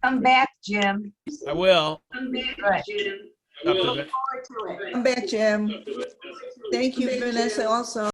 [SPEAKER 8] Come back, Jim.
[SPEAKER 2] I will.
[SPEAKER 8] Good.
[SPEAKER 2] Up to
[SPEAKER 8] Look
[SPEAKER 2] the-
[SPEAKER 8] forward to it.
[SPEAKER 9] Come back, Jim. Thank you, Vanessa, also.